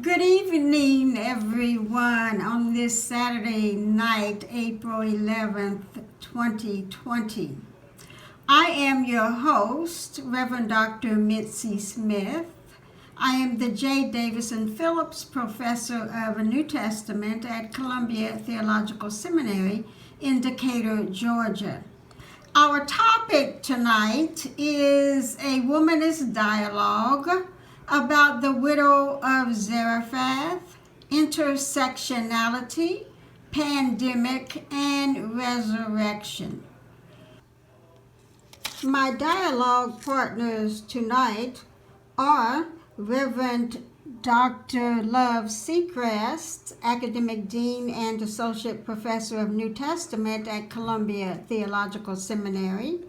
Good evening, everyone, on this Saturday night, April 11th, 2020. I am your host, Rev Dr. Mitzi Smith. I am the J. Davison Phillips Professor of New Testament at Columbia Theological Seminary in Decatur, Georgia. Our topic tonight is a womanist dialogue about the widow of Zarephath, intersectionality, pandemic, and resurrection. My dialogue partners tonight are Reverend Dr. Love Sechrest, Academic Dean and Associate Professor of New Testament at Columbia Theological Seminary,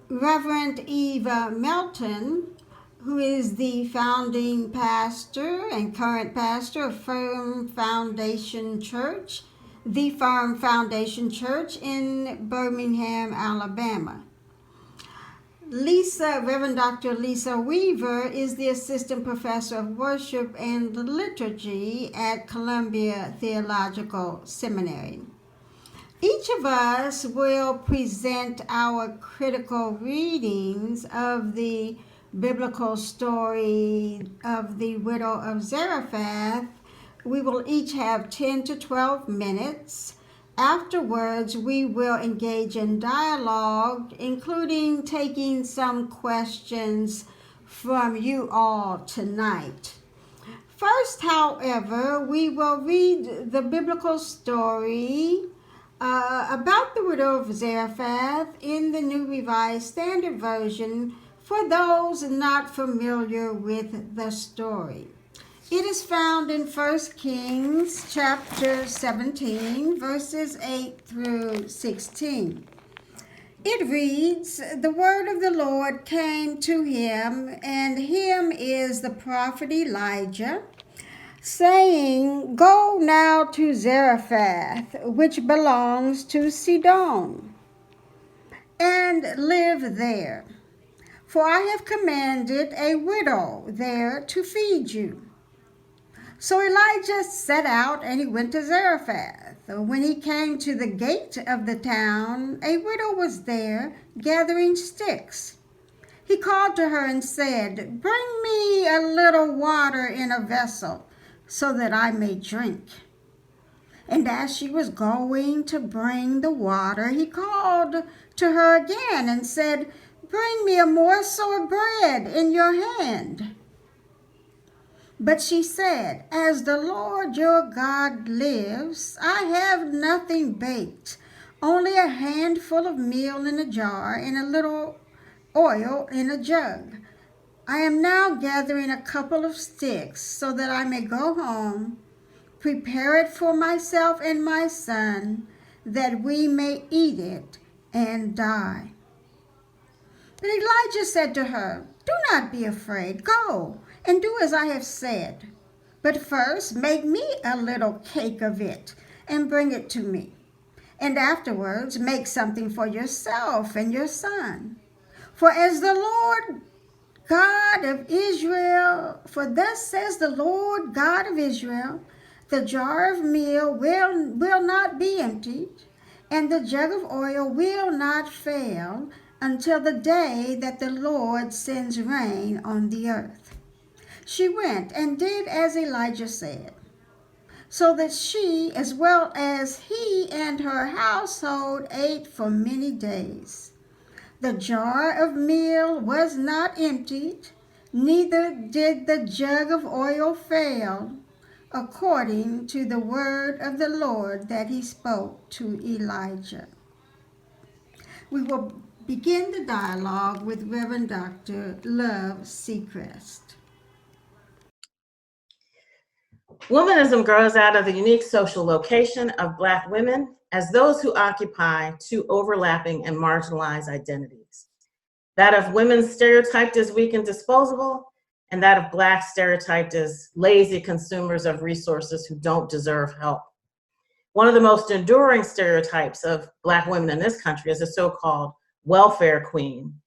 Reverend Eva Melton, who is the founding pastor and current pastor of Firm Foundation Church, the Firm Foundation Church in Birmingham, Alabama. Reverend Dr. Lisa Weaver is the Assistant Professor of Worship and Liturgy at Columbia Theological Seminary. Each of us will present our critical readings of the biblical story of the widow of Zarephath. We will each have 10 to 12 minutes. Afterwards, we will engage in dialogue, including taking some questions from you all tonight. First, however, we will read the biblical story about the widow of Zarephath in the New Revised Standard Version for those not familiar with the story. It is found in 1 Kings chapter 17, verses 8 through 16. It reads, "The word of the Lord came to him, and him is the prophet Elijah, saying, Go now to Zarephath, which belongs to Sidon, and live there. For I have commanded a widow there to feed you." So Elijah set out, and he went to Zarephath. When he came to the gate of the town, a widow was there gathering sticks. He called to her and said, "Bring me a little water in a vessel, so that I may drink." And as she was going to bring the water, he called to her again and said, "Bring me a morsel of bread in your hand." But she said, "As the Lord your God lives, I have nothing baked, only a handful of meal in a jar and a little oil in a jug. I am now gathering a couple of sticks so that I may go home, prepare it for myself and my son, that we may eat it and die." But Elijah said to her, "Do not be afraid. Go and do as I have said. But first make me a little cake of it and bring it to me. And afterwards make something for yourself and your son. For as the Lord God of Israel, for thus says the Lord God of Israel, the jar of meal will not be emptied, and the jug of oil will not fail until the day that the Lord sends rain on the earth." She went and did as Elijah said, so that she, as well as he and her household, ate for many days. The jar of meal was not emptied, neither did the jug of oil fail, according to the word of the Lord that he spoke to Elijah. We will begin the dialogue with Reverend Dr. Love Sechrest. Womanism grows out of the unique social location of Black women as those who occupy two overlapping and marginalized identities. That of women stereotyped as weak and disposable, and that of Black stereotyped as lazy consumers of resources who don't deserve help. One of the most enduring stereotypes of Black women in this country is a so-called welfare queen,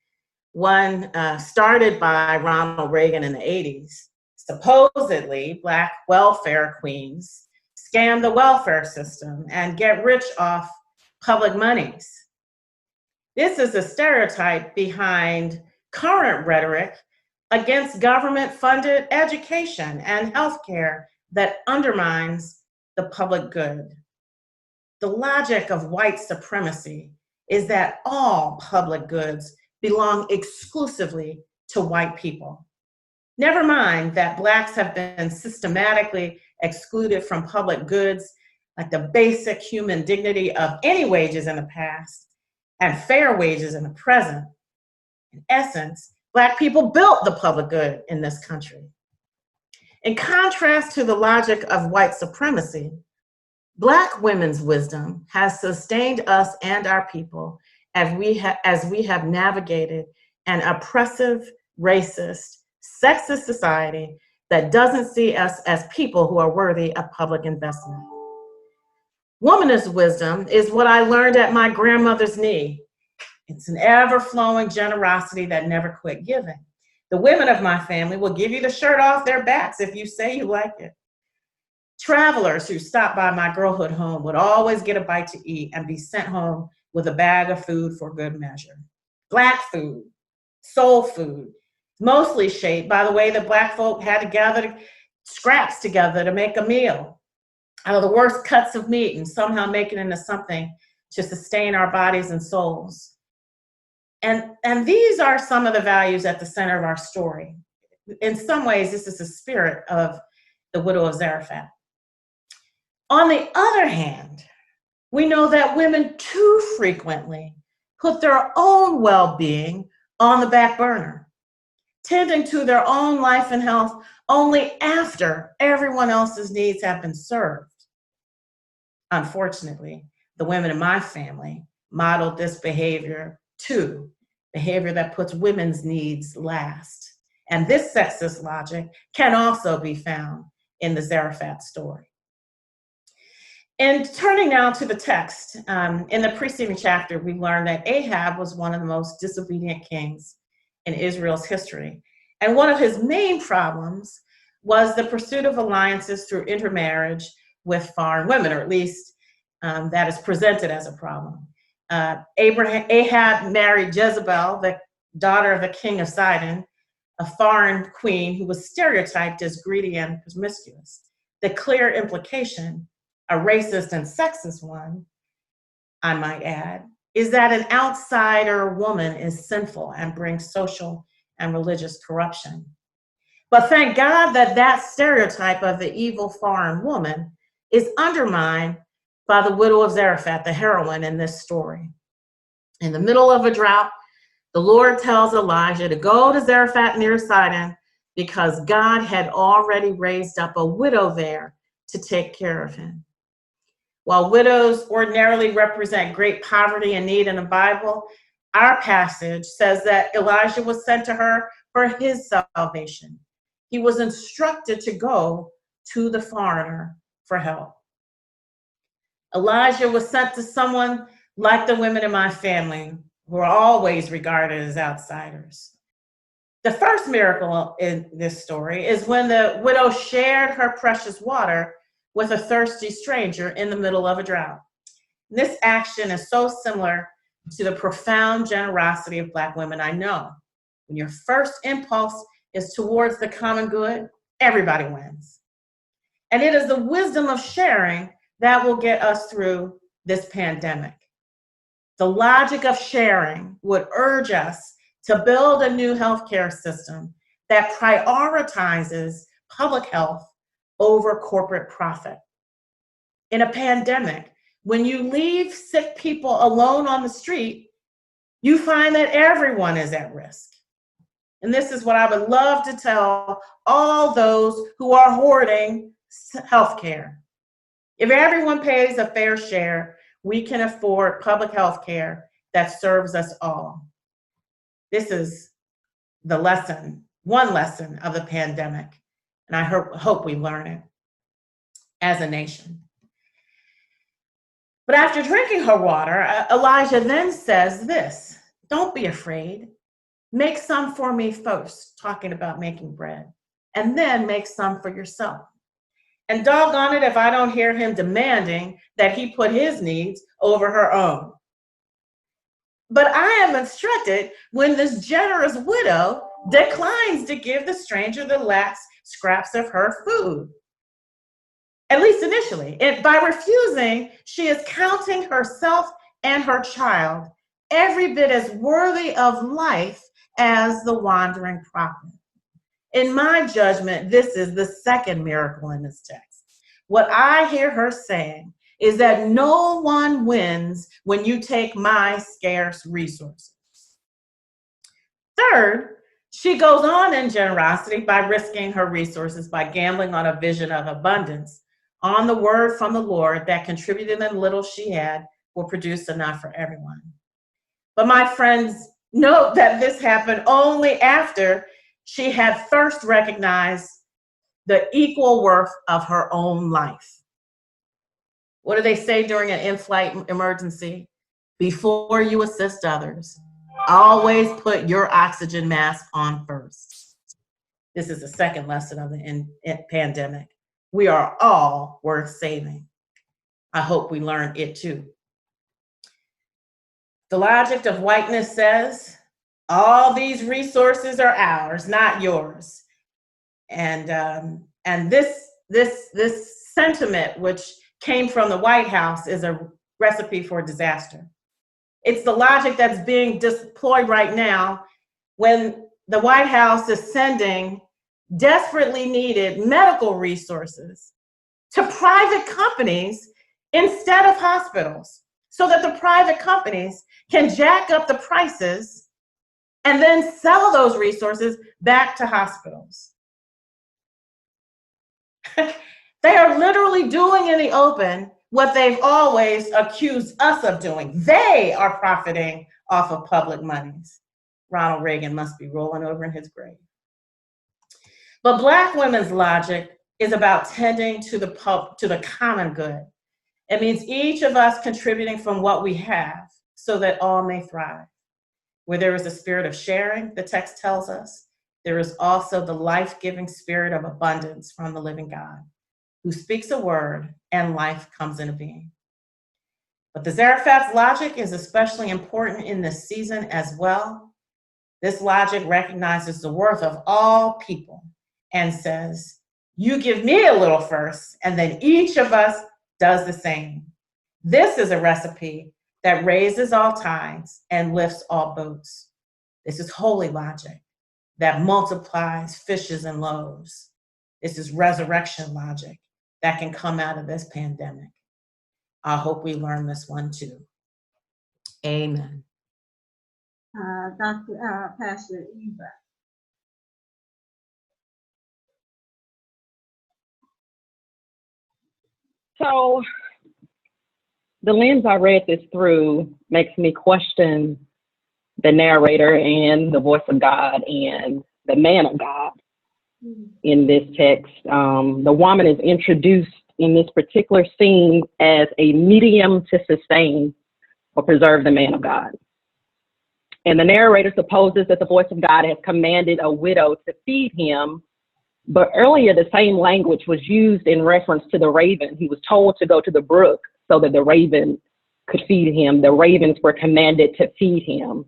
one started by Ronald Reagan in the 80s, Supposedly, Black welfare queens scam the welfare system and get rich off public monies. This is a stereotype behind current rhetoric against government-funded education and healthcare that undermines the public good. The logic of white supremacy is that all public goods belong exclusively to white people. Never mind that Blacks have been systematically excluded from public goods like the basic human dignity of any wages in the past and fair wages in the present. In essence, Black people built the public good in this country. In contrast to the logic of white supremacy, Black women's wisdom has sustained us and our people as we have navigated an oppressive, racist, sexist society that doesn't see us as people who are worthy of public investment. Womanist wisdom is what I learned at my grandmother's knee. It's an ever-flowing generosity that never quit giving. The women of my family will give you the shirt off their backs if you say you like it. Travelers who stopped by my girlhood home would always get a bite to eat and be sent home with a bag of food for good measure. Black food, soul food, mostly shaped by the way that Black folk had to gather scraps together to make a meal out of the worst cuts of meat and somehow make it into something to sustain our bodies and souls. And these are some of the values at the center of our story. In some ways, this is the spirit of the widow of Zarephath. On the other hand, we know that women too frequently put their own well-being on the back burner, tending to their own life and health only after everyone else's needs have been served. Unfortunately, the women in my family modeled this behavior too, behavior that puts women's needs last. And this sexist logic can also be found in the Zarephath story. And turning now to the text, in the preceding chapter, we learned that Ahab was one of the most disobedient kings in Israel's history. And one of his main problems was the pursuit of alliances through intermarriage with foreign women, or at least that is presented as a problem. Ahab married Jezebel, the daughter of the king of Sidon, a foreign queen who was stereotyped as greedy and promiscuous. The clear implication, a racist and sexist one, I might add, is that an outsider woman is sinful and brings social and religious corruption. But thank God that that stereotype of the evil foreign woman is undermined by the widow of Zarephath, the heroine in this story. In the middle of a drought, the Lord tells Elijah to go to Zarephath near Sidon because God had already raised up a widow there to take care of him. While widows ordinarily represent great poverty and need in the Bible, our passage says that Elijah was sent to her for his salvation. He was instructed to go to the foreigner for help. Elijah was sent to someone like the women in my family, who are always regarded as outsiders. The first miracle in this story is when the widow shared her precious water with a thirsty stranger in the middle of a drought. This action is so similar to the profound generosity of Black women I know. When your first impulse is towards the common good, everybody wins. And it is the wisdom of sharing that will get us through this pandemic. The logic of sharing would urge us to build a new healthcare system that prioritizes public health over corporate profit. In a pandemic, when you leave sick people alone on the street, you find that everyone is at risk. And this is what I would love to tell all those who are hoarding healthcare. If everyone pays a fair share, we can afford public health care that serves us all. This is the lesson, one lesson of the pandemic, and I hope we learn it as a nation. But after drinking her water, Elijah then says this: "Don't be afraid. Make some for me first," talking about making bread, and then make some for yourself. And doggone it if I don't hear him demanding that he put his needs over her own. But I am instructed when this generous widow declines to give the stranger the last scraps of her food. At least initially. And by refusing, she is counting herself and her child every bit as worthy of life as the wandering prophet. In my judgment, this is the second miracle in this text. What I hear her saying is that no one wins when you take my scarce resources. Third, she goes on in generosity by risking her resources by gambling on a vision of abundance, on the word from the Lord that contributing the little she had will produce enough for everyone. But my friends, note that this happened only after she had first recognized the equal worth of her own life. What do they say during an in-flight emergency? Before you assist others, always put your oxygen mask on first. This is the second lesson of the pandemic. We are all worth saving. I hope we learn it too. The logic of whiteness says, all these resources are ours, not yours. And this sentiment, which came from the White House, is a recipe for disaster. It's the logic that's being deployed right now when the White House is sending desperately needed medical resources to private companies instead of hospitals, so that the private companies can jack up the prices and then sell those resources back to hospitals. They are literally doing in the open what they've always accused us of doing. They are profiting off of public monies. Ronald Reagan must be rolling over in his grave. But Black women's logic is about tending to the common good. It means each of us contributing from what we have so that all may thrive. Where there is a spirit of sharing, the text tells us, there is also the life-giving spirit of abundance from the living God, who speaks a word and life comes into being. But the Zarephath's logic is especially important in this season as well. This logic recognizes the worth of all people and says, you give me a little first, and then each of us does the same. This is a recipe that raises all tides and lifts all boats. This is holy logic that multiplies fishes and loaves. This is resurrection logic that can come out of this pandemic. I hope we learn this one too. Amen. Pastor Eva. So the lens I read this through makes me question the narrator and the voice of God and the man of God in this text. The woman is introduced in this particular scene as a medium to sustain or preserve the man of God. And the narrator supposes that the voice of God has commanded a widow to feed him. But earlier, the same language was used in reference to the raven. He was told to go to the brook so that the raven could feed him. The ravens were commanded to feed him.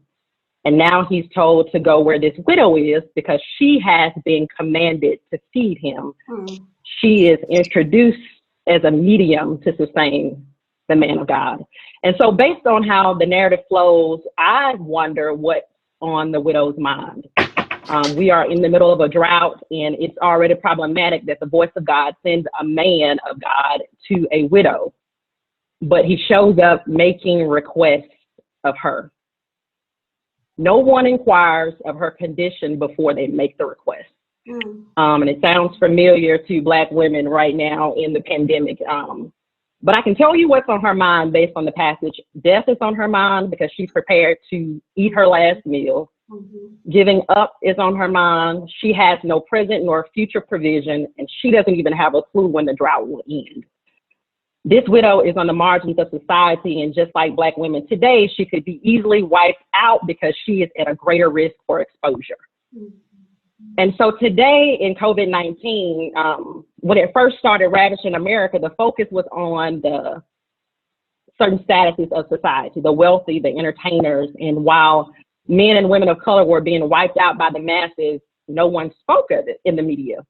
And now he's told to go where this widow is because she has been commanded to feed him. She is introduced as a medium to sustain the man of God. And so based on how the narrative flows, I wonder what's on the widow's mind. We are in the middle of a drought, and it's already problematic that the voice of God sends a man of God to a widow, but he shows up making requests of her. No one inquires of her condition before they make the request. And it sounds familiar to Black women right now in the pandemic. But I can tell you what's on her mind based on the passage. Death is on her mind because she's prepared to eat her last meal. Giving up is on her mind. She has no present nor future provision, and she doesn't even have a clue when the drought will end. This widow is on the margins of society, and just like Black women today, she could be easily wiped out because she is at a greater risk for exposure. And so today in COVID-19, when it first started ravaging America, the focus was on the certain statuses of society, the wealthy, the entertainers. And while men and women of color were being wiped out by the masses, no one spoke of it in the media.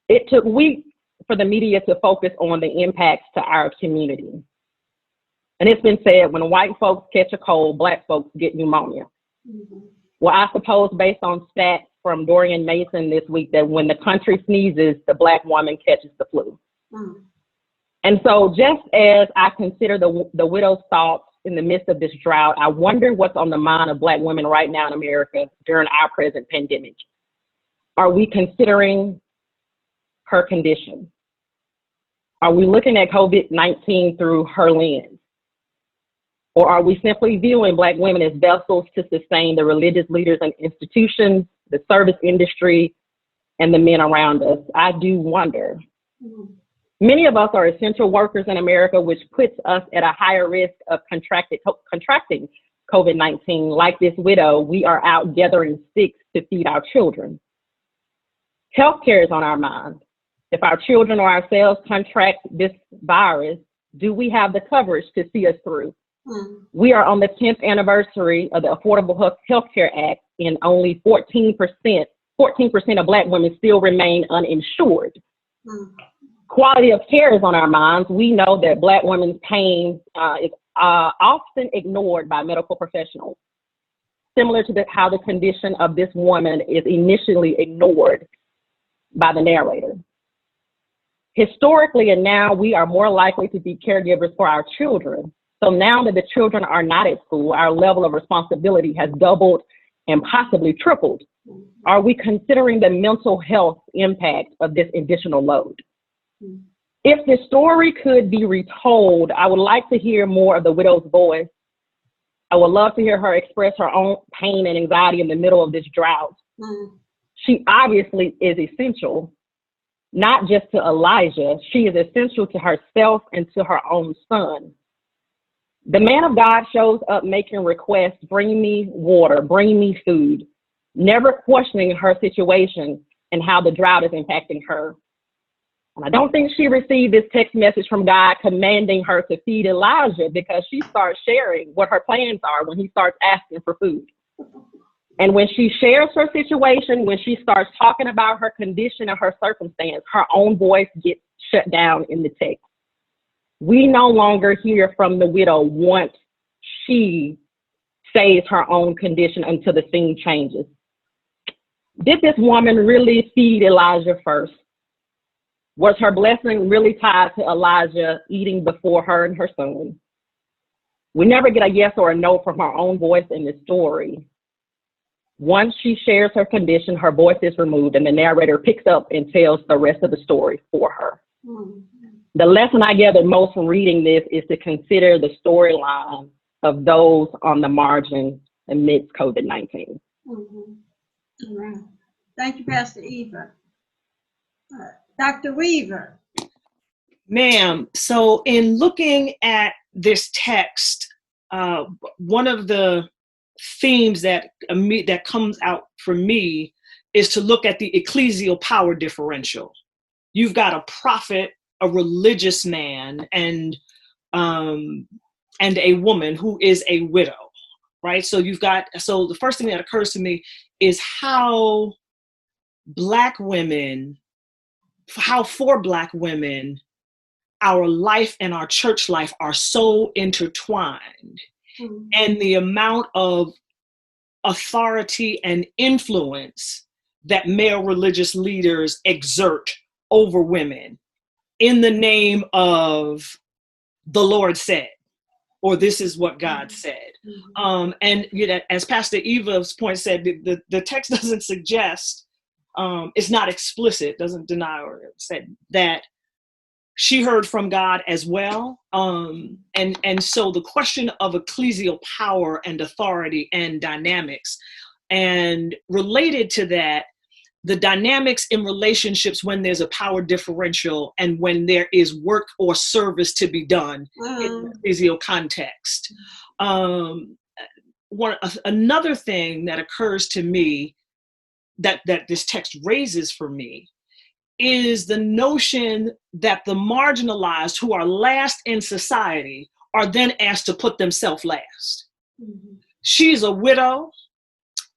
It took weeks for the media to focus on the impacts to our community. And it's been said, when white folks catch a cold, Black folks get pneumonia. Mm-hmm. Well, I suppose based on stats from Dorian Mason this week, that when the country sneezes, the Black woman catches the flu. Mm. And so just as I consider the widow's thoughts in the midst of this drought, I wonder what's on the mind of Black women right now in America during our present pandemic. Are we considering her condition? Are we looking at COVID-19 through her lens? Or are we simply viewing Black women as vessels to sustain the religious leaders and institutions, the service industry, and the men around us? I do wonder. Mm-hmm. Many of us are essential workers in America, which puts us at a higher risk of contracting COVID-19. Like this widow, we are out gathering sticks to feed our children. Healthcare is on our mind. If our children or ourselves contract this virus, do we have the coverage to see us through? Mm. We are on the 10th anniversary of the Affordable Health Care Act, and only 14% of Black women still remain uninsured. Mm. Quality of care is on our minds. We know that Black women's pain is often ignored by medical professionals, similar to how the condition of this woman is initially ignored by the narrator. Historically, and now we are more likely to be caregivers for our children. So now that the children are not at school, our level of responsibility has doubled and possibly tripled. Are we considering the mental health impact of this additional load? If the story could be retold, I would like to hear more of the widow's voice. I would love to hear her express her own pain and anxiety in the middle of this drought. She obviously is essential, not just to Elijah. She is essential to herself and to her own son. The man of God shows up making requests, bring me water, bring me food, never questioning her situation and how the drought is impacting her. And I don't think she received this text message from God commanding her to feed Elijah, because she starts sharing what her plans are when he starts asking for food. And when she shares her situation, when she starts talking about her condition and her circumstance, her own voice gets shut down in the text. We no longer hear from the widow once she says her own condition until the scene changes. Did this woman really feed Elijah first? Was her blessing really tied to Elijah eating before her and her son? We never get a yes or a no from her own voice in the story. Once she shares her condition, her voice is removed and the narrator picks up and tells the rest of the story for her. Mm-hmm. The lesson I gathered most from reading this is to consider the storyline of those on the margin amidst COVID-19. Mm-hmm. All right. Thank you, Pastor Eva. Dr. Weaver. Ma'am, so in looking at this text, one of the themes that comes out for me is to look at the ecclesial power differential. You've got a prophet, a religious man, and a woman who is a widow, right? So the first thing that occurs to me is how for Black women, our life and our church life are so intertwined. Mm-hmm. And the amount of authority and influence that male religious leaders exert over women in the name of the Lord said, or this is what God said. Mm-hmm. And as Pastor Eva's point said, the text doesn't suggest, it's not explicit, doesn't deny or said that she heard from God as well. And so the question of ecclesial power and authority and dynamics, and related to that, the dynamics in relationships when there's a power differential and when there is work or service to be done in the ecclesial context. Another thing that occurs to me that this text raises for me is the notion that the marginalized who are last in society are then asked to put themselves last. Mm-hmm. She's a widow.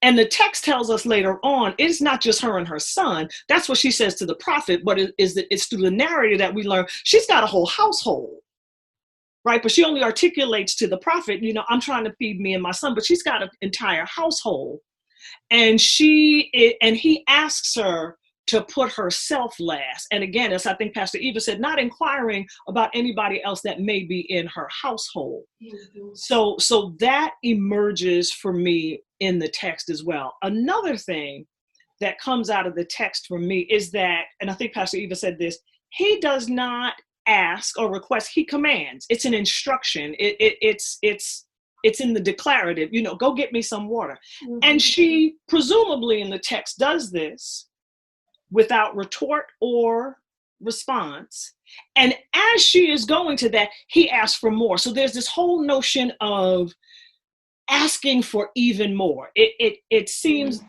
And the text tells us later on, it's not just her and her son. That's what she says to the prophet, but it's through the narrative that we learn she's got a whole household, right? But she only articulates to the prophet, I'm trying to feed me and my son, but she's got an entire household. And he asks her to put herself last. And again, as I think Pastor Eva said, not inquiring about anybody else that may be in her household. Mm-hmm. So that emerges for me in the text as well. Another thing that comes out of the text for me is that, and I think Pastor Eva said this, he does not ask or request, he commands. It's an instruction. It's in the declarative, go get me some water. Mm-hmm. And she presumably in the text does this without retort or response. And as she is going to that, he asks for more. So there's this whole notion of asking for even more. It seems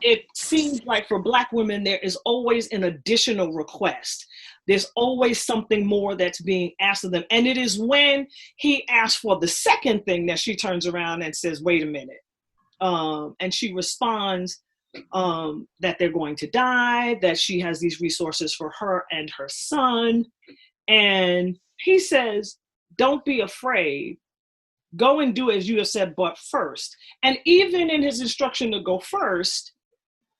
like for Black women, there is always an additional request. There's always something more that's being asked of them. And it is when he asks for the second thing that she turns around and says, wait a minute. And she responds that they're going to die, that she has these resources for her and her son. And he says, don't be afraid. Go and do as you have said, but first. And even in his instruction to go first,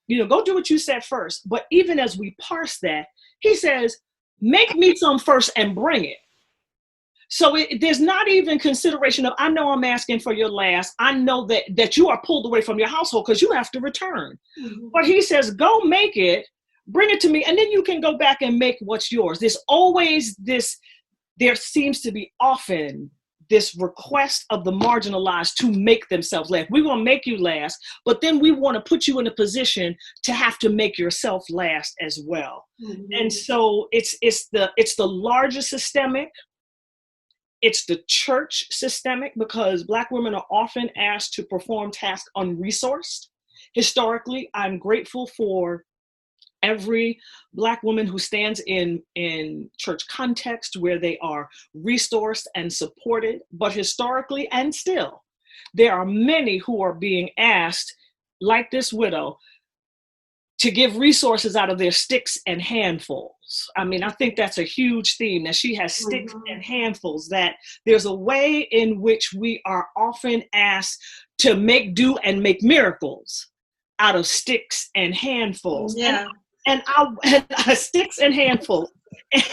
go do what you said first. But even as we parse that, he says, make me some first and bring it. So there's not even consideration of, I know I'm asking for your last. I know that you are pulled away from your household because you have to return. Mm-hmm. But he says, go make it, bring it to me, and then you can go back and make what's yours. There's always this, there seems to be often this request of the marginalized to make themselves last. We want to make you last, but then we want to put you in a position to have to make yourself last as well. Mm-hmm. And so it's the larger systemic. It's the church systemic, because Black women are often asked to perform tasks unresourced. Historically, I'm grateful for every Black woman who stands in church context where they are resourced and supported. But historically and still, there are many who are being asked, like this widow, to give resources out of their sticks and handfuls. I mean, I think that's a huge theme, that she has sticks mm-hmm. and handfuls, that there's a way in which we are often asked to make do and make miracles out of sticks and handfuls. Yeah. And sticks and handfuls.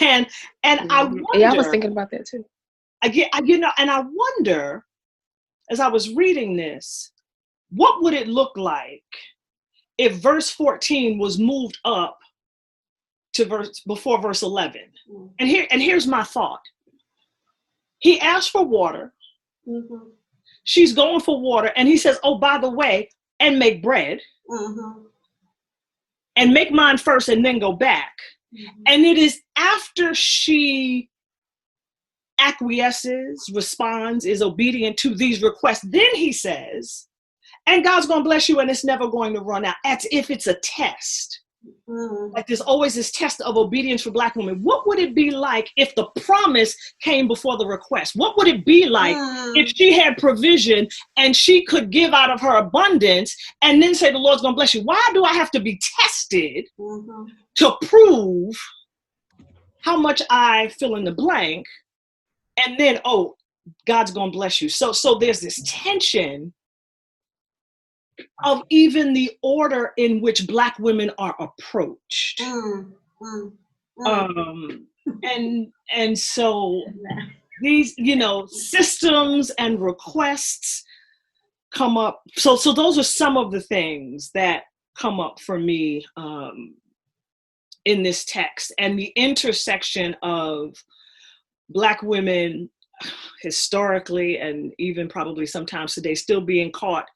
And mm-hmm. I wonder. Yeah, I was thinking about that too. And I wonder, as I was reading this, what would it look like if verse 14 was moved up to before verse 11? Mm-hmm. And here's my thought. He asked for water. Mm-hmm. She's going for water. And he says, oh, by the way, and make bread. Mm-hmm. And make mine first and then go back. Mm-hmm. And it is after she acquiesces, responds, is obedient to these requests, then he says, and God's going to bless you and it's never going to run out. As if it's a test. Mm-hmm. Like there's always this test of obedience for Black women. What would it be like if the promise came before the request? What would it be like if she had provision and she could give out of her abundance and then say the Lord's going to bless you? Why do I have to be tested mm-hmm. to prove how much I fill in the blank? And then, oh, God's going to bless you. So there's this tension of even the order in which Black women are approached. And so these, systems and requests come up. So those are some of the things that come up for me in this text, and the intersection of Black women historically, and even probably sometimes today, still being caught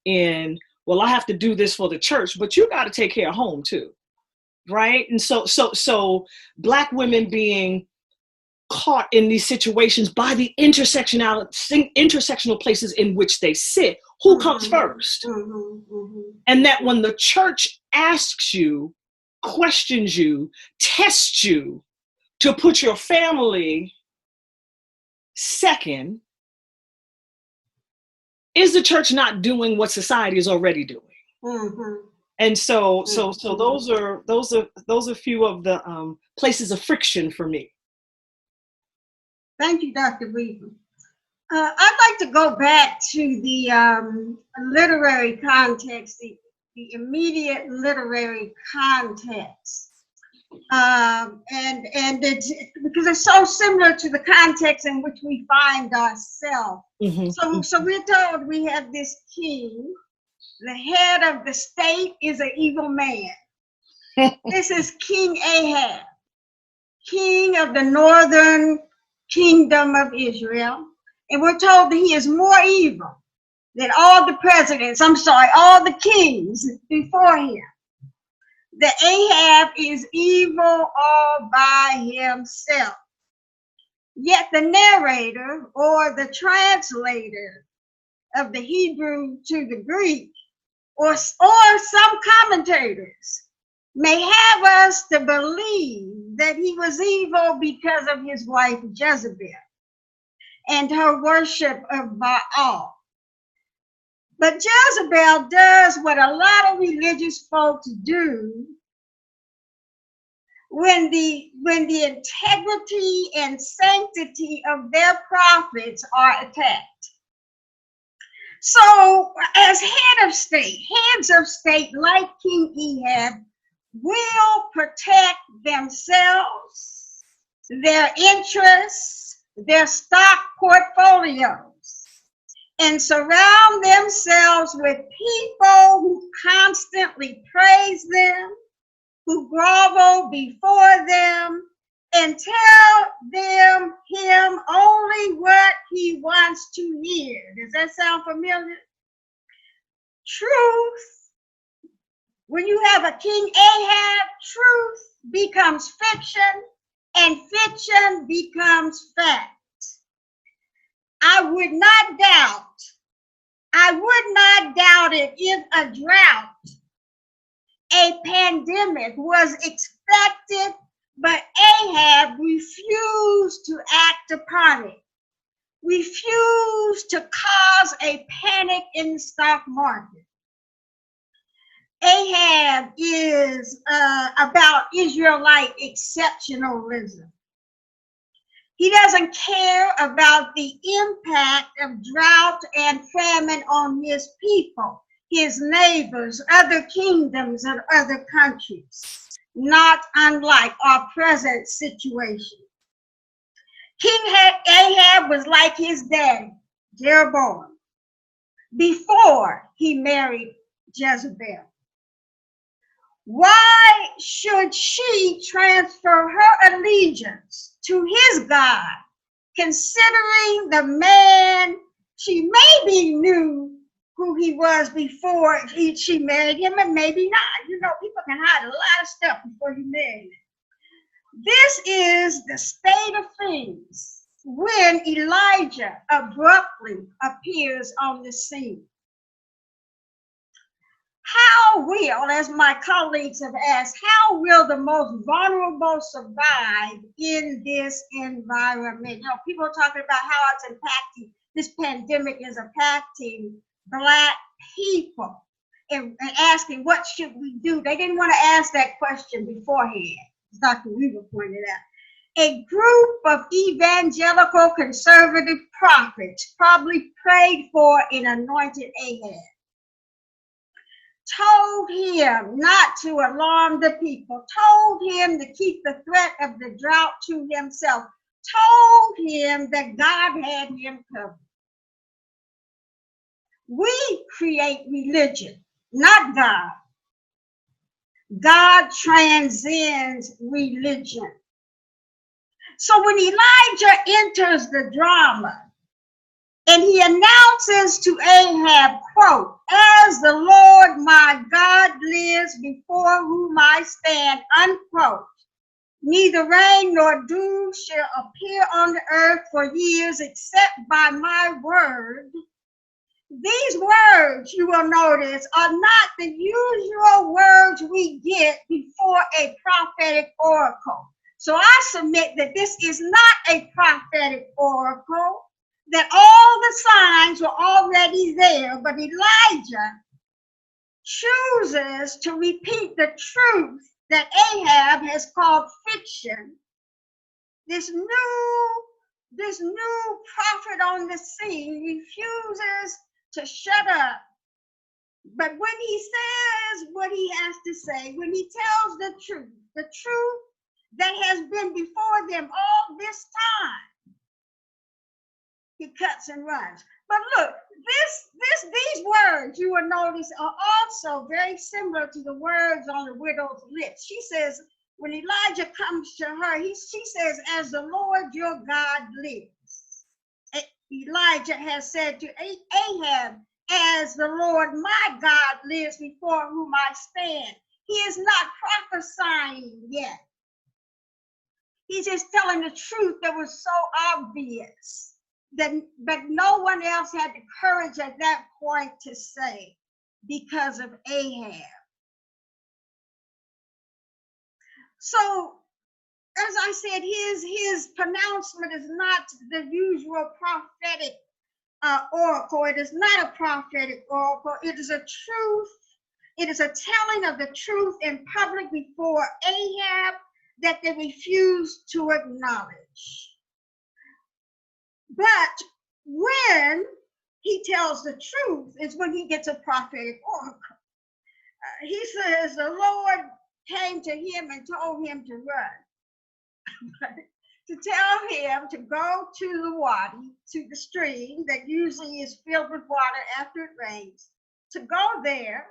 in, well, I have to do this for the church, but you got to take care of home too, right? And so Black women being caught in these situations by the intersectional places in which they sit, Who comes first? Mm-hmm. And that when the church asks you, questions you, tests you to put your family second, is the church not doing what society is already doing? Mm-hmm. And so those are a few of the places of friction for me. Thank you, Dr. Weaver. I'd like to go back to the literary context, the immediate literary context, and it's because it's so similar to the context in which we find ourselves. Mm-hmm. So we're told we have this king. The head of the state is an evil man. This is King Ahab, king of the northern kingdom of Israel. And we're told that he is more evil than all the presidents, all the kings before him. That Ahab is evil all by himself. Yet the narrator or the translator of the Hebrew to the Greek, or some commentators may have us to believe that he was evil because of his wife Jezebel and her worship of Baal. But Jezebel does what a lot of religious folks do when the integrity and sanctity of their prophets are attacked. So as heads of state like King Ahab will protect themselves, their interests, their stock portfolios, and surround themselves with people who constantly praise them, who grovel before them, and tell him only what he wants to hear. Does that sound familiar? Truth. When you have a King Ahab, truth becomes fiction, and fiction becomes fact. I would not doubt it if a drought, a pandemic was expected, but Ahab refused to act upon it, refused to cause a panic in the stock market. Ahab is about Israelite exceptionalism. He doesn't care about the impact of drought and famine on his people, his neighbors, other kingdoms, and other countries, not unlike our present situation. King Ahab was like his daddy, Jeroboam, before he married Jezebel. Why should she transfer her allegiance to his God, considering the man she maybe knew who he was before she married him, and maybe not? You know, people can hide a lot of stuff before you marry them. This is the state of things when Elijah abruptly appears on the scene. How will, as my colleagues have asked, how will the most vulnerable survive in this environment? You know, people are talking about how it's impacting, this pandemic is impacting Black people and asking what should we do? They didn't want to ask that question beforehand, as Dr. Weaver pointed out. A group of evangelical conservative prophets probably prayed for and anointed Ahab, told him not to alarm the people, told him to keep the threat of the drought to himself, told him that God had him covered. We create religion, not God. God transcends religion. So when Elijah enters the drama, and he announces to Ahab, quote, "As the Lord my God lives before whom I stand," unquote, "neither rain nor dew shall appear on the earth for years except by my word." These words, you will notice, are not the usual words we get before a prophetic oracle. So I submit that this is not a prophetic oracle, that all the signs were already there, but Elijah chooses to repeat the truth that Ahab has called fiction. This new prophet on the scene refuses to shut up. But when he says what he has to say, when he tells the truth that has been before them all this time, he cuts and runs. But look, these words, you will notice, are also very similar to the words on the widow's lips. She says, when Elijah comes to her, she says, as the Lord your God lives. Elijah has said to Ahab, as the Lord my God lives before whom I stand. He is not prophesying yet. He's just telling the truth that was so obvious that but no one else had the courage at that point to say because of Ahab. So, as I said, his pronouncement is not the usual prophetic oracle. It is not a prophetic oracle. It is a truth. It is a telling of the truth in public before Ahab that they refuse to acknowledge. But when he tells the truth is when he gets a prophetic oracle. He says the Lord came to him and told him to run. To tell him to go to the wadi, to the stream that usually is filled with water after it rains, to go there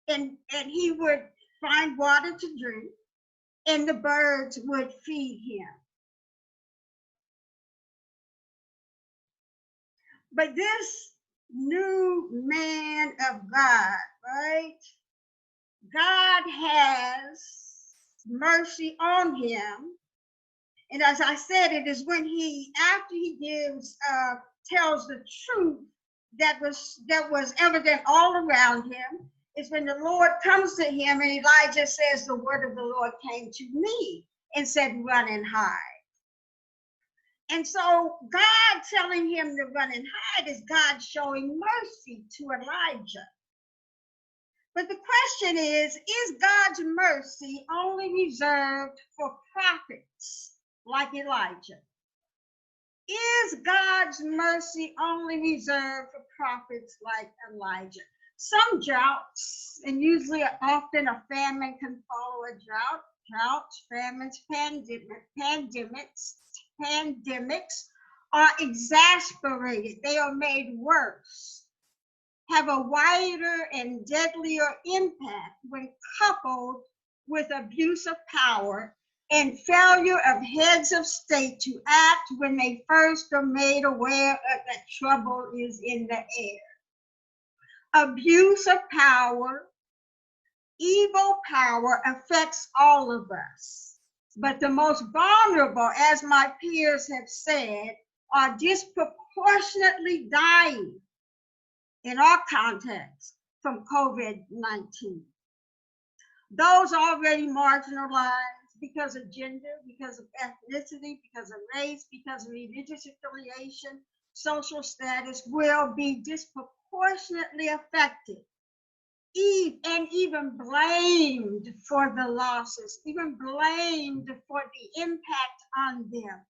and he would find water to drink and the birds would feed him. But this new man of God, right? God has mercy on him. And as I said, it is when after he tells the truth that was evident all around him, is when the Lord comes to him and Elijah says, the word of the Lord came to me and said, run and hide. And so God telling him to run and hide is God showing mercy to Elijah. But the question is God's mercy only reserved for prophets like Elijah? Is God's mercy only reserved for prophets like Elijah? Some droughts, and usually often a famine can follow a drought. Droughts, famines, pandemics are exasperated. They are made worse, have a wider and deadlier impact when coupled with abuse of power and failure of heads of state to act when they first are made aware of that trouble is in the air. Abuse of power, evil power affects all of us. But the most vulnerable, as my peers have said, are disproportionately dying in our context from COVID-19. Those already marginalized because of gender, because of ethnicity, because of race, because of religious affiliation, social status, will be disproportionately affected and even blamed for the losses, even blamed for the impact on them.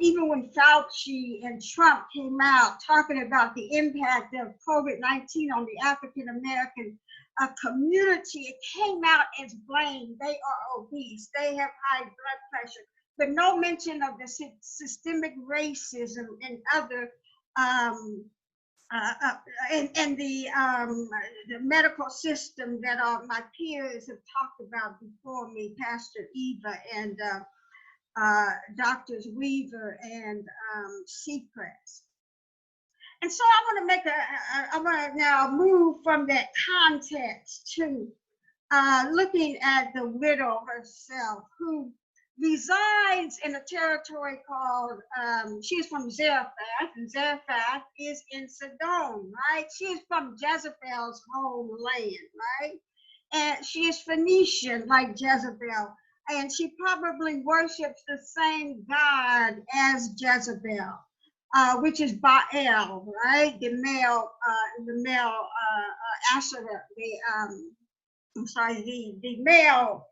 Even when Fauci and Trump came out talking about the impact of COVID-19 on the African-American community, it came out as blame. They are obese, they have high blood pressure, but no mention of the systemic racism and other the medical system that my peers have talked about before me, Pastor Eva and Doctors Weaver and Sechrest. And so I want to now move from that context to looking at the widow herself, who resides in a territory called, she's from Zarephath, and Zarephath is in Sidon, right? She is from Jezebel's homeland, right? And she is Phoenician like Jezebel, and she probably worships the same God as Jezebel, which is Baal, right? The male Asherah, the male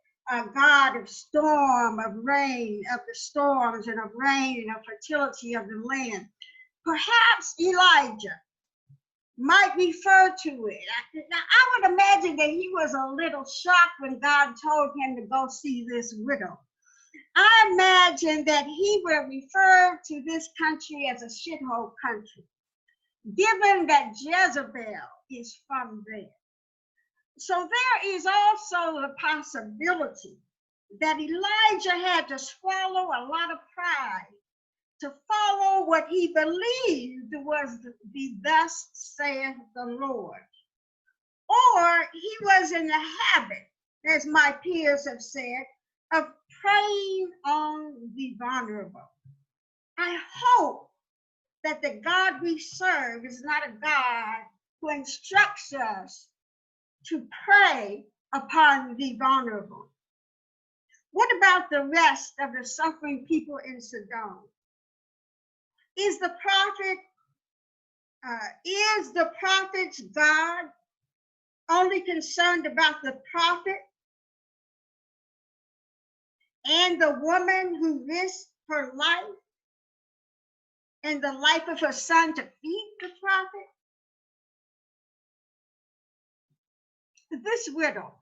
God of storm, of rain, of the storms, and of rain, and of fertility of the land. Perhaps Elijah might refer to it. Now, I would imagine that he was a little shocked when God told him to go see this widow. I imagine that he will refer to this country as a shithole country, given that Jezebel is from there. So there is also the possibility that Elijah had to swallow a lot of pride to follow what he believed was the thus saith the Lord. Or he was in the habit, as my peers have said, of preying on the vulnerable. I hope that the God we serve is not a God who instructs us to prey upon the vulnerable. What about the rest of the suffering people in Sidon? Is the prophet's God only concerned about the prophet and the woman who risked her life and the life of her son to feed the prophet? This widow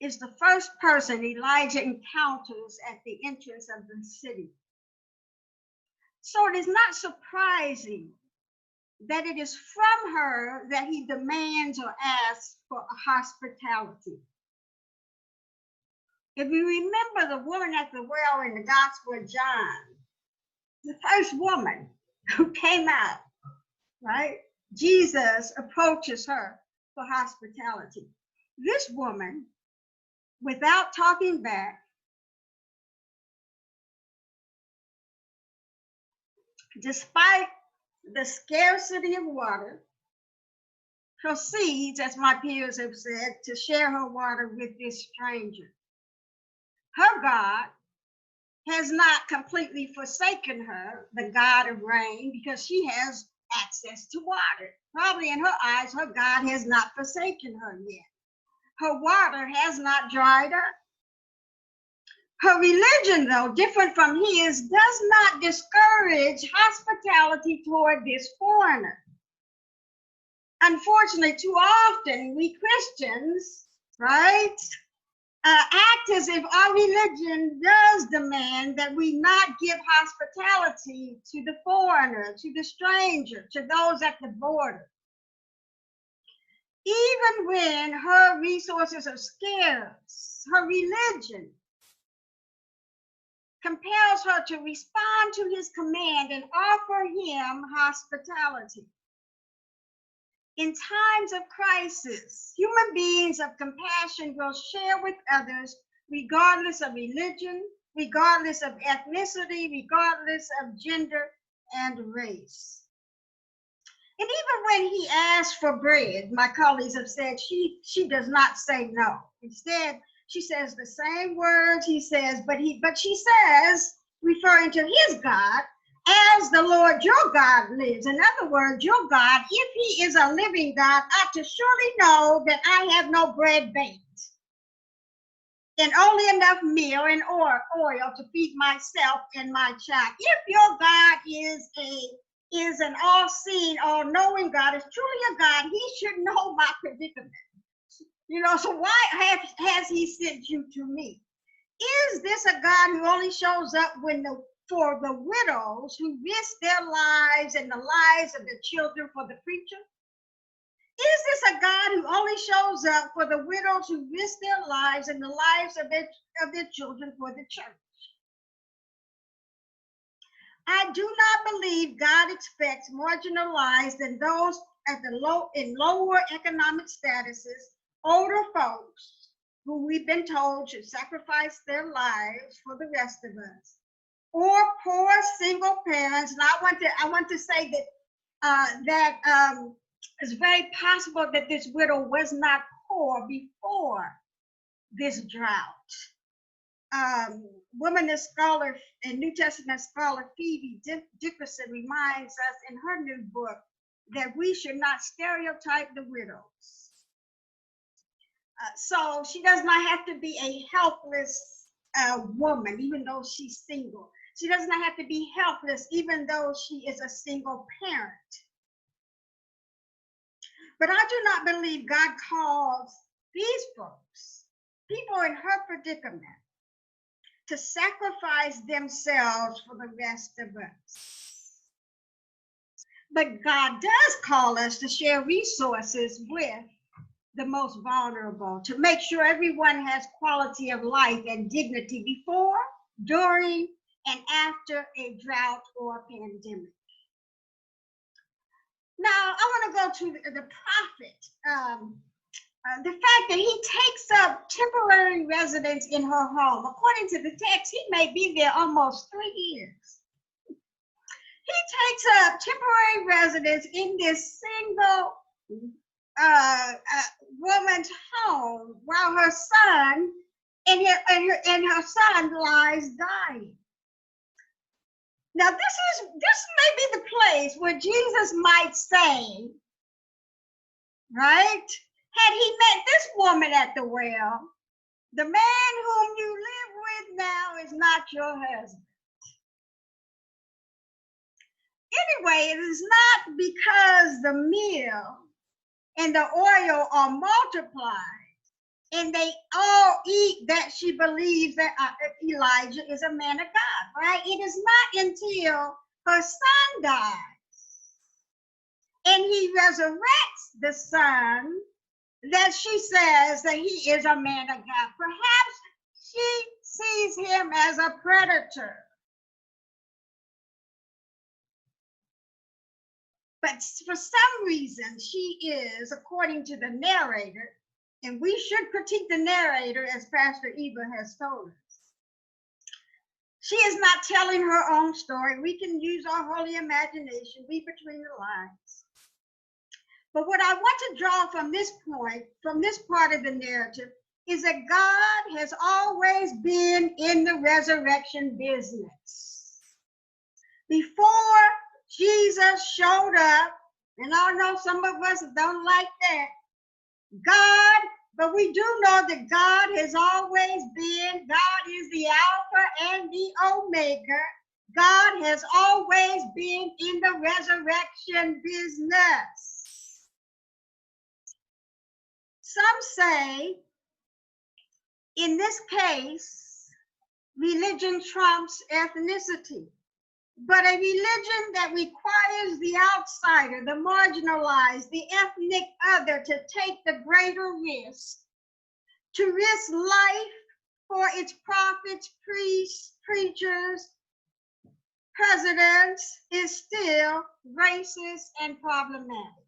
is the first person Elijah encounters at the entrance of the city. So it is not surprising that it is from her that he demands or asks for hospitality. If you remember the woman at the well in the Gospel of John, the first woman who came out, right? Jesus approaches her for hospitality. This woman, without talking back, despite the scarcity of water, proceeds, as my peers have said, to share her water with this stranger. Her God has not completely forsaken her, the God of rain, because she has access to water. Probably in her eyes, her God has not forsaken her yet. Her water has not dried up. Her religion, though different from his, does not discourage hospitality toward this foreigner. Unfortunately, too often we Christians, right, act as if our religion does demand that we not give hospitality to the foreigner, to the stranger, to those at the border. Even when her resources are scarce, her religion compels her to respond to his command and offer him hospitality. In times of crisis, human beings of compassion will share with others regardless of religion, regardless of ethnicity, regardless of gender and race. And even when he asks for bread, my colleagues have said she does not say no. Instead, she says the same words he says, but she says, referring to his God, as the Lord your God lives. In other words, your God, if he is a living God, ought to surely know that I have no bread baked and only enough meal and oil to feed myself and my child. If your God is an all-seeing, all-knowing God, is truly a God, he should know my predicament. So why has he sent you to me? Is this a God who only shows up for the widows who risk their lives and the lives of the children for the preacher? Is this a God who only shows up for the widows who risk their lives and the lives of their children for the church? I do not believe God expects marginalized and those in lower economic statuses, older folks, who we've been told should sacrifice their lives for the rest of us, or poor single parents. And I want to say that it's very possible that this widow was not poor before this drought. Womanist scholar and New Testament scholar Phoebe Dickerson reminds us in her new book that we should not stereotype the widows. So she does not have to be a helpless woman, even though she's single. She does not have to be helpless, even though she is a single parent. But I do not believe God calls these folks, people in her predicament, to sacrifice themselves for the rest of us. But God does call us to share resources with the most vulnerable, to make sure everyone has quality of life and dignity before, during, and after a drought or pandemic. Now, I want to go to the prophet. The fact that he takes up temporary residence in her home. According to the text, he may be there almost 3 years. He takes up temporary residence in this single woman's home while her son and her son lies dying. Now, this may be the place where Jesus might say, right? Had he met this woman at the well, the man whom you live with now is not your husband. Anyway, it is not because the meal and the oil are multiplied and they all eat that she believes that Elijah is a man of God, right? It is not until her son dies and he resurrects the son that she says that he is a man of God. Perhaps she sees him as a predator. But for some reason, she is, according to the narrator, and we should critique the narrator as Pastor Eva has told us. She is not telling her own story. We can use our holy imagination, read between the lines. But what I want to draw from this point, from this part of the narrative, is that God has always been in the resurrection business. Before Jesus showed up, and I know some of us don't like that, but we do know that God has always been, God is the Alpha and the Omega. God has always been in the resurrection business. Some say, in this case, religion trumps ethnicity, but a religion that requires the outsider, the marginalized, the ethnic other to take the greater risk, to risk life for its prophets, priests, preachers, presidents, is still racist and problematic.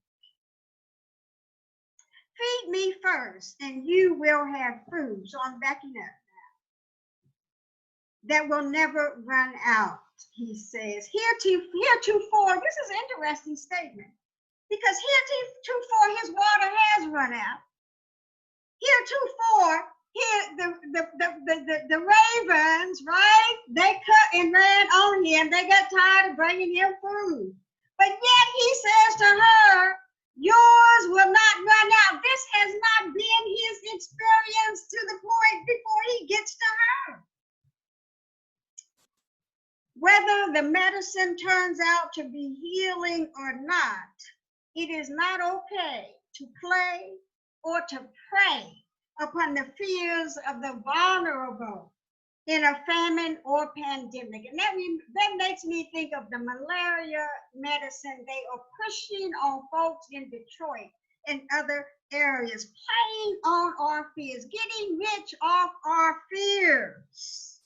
Feed me first, and you will have food. So I'm backing up now. That will never run out, he says. Heretofore, this is an interesting statement, because heretofore his water has run out. Heretofore, the ravens, right? They cut and ran on him. They got tired of bringing him food. But yet he says to her, yours will not run out. This has not been his experience to the point before he gets to her. Whether the medicine turns out to be healing or not, it is not okay to play or to prey upon the fears of the vulnerable in a famine or pandemic. And that makes me think of the malaria medicine they are pushing on folks in Detroit and other areas, playing on our fears, getting rich off our fears.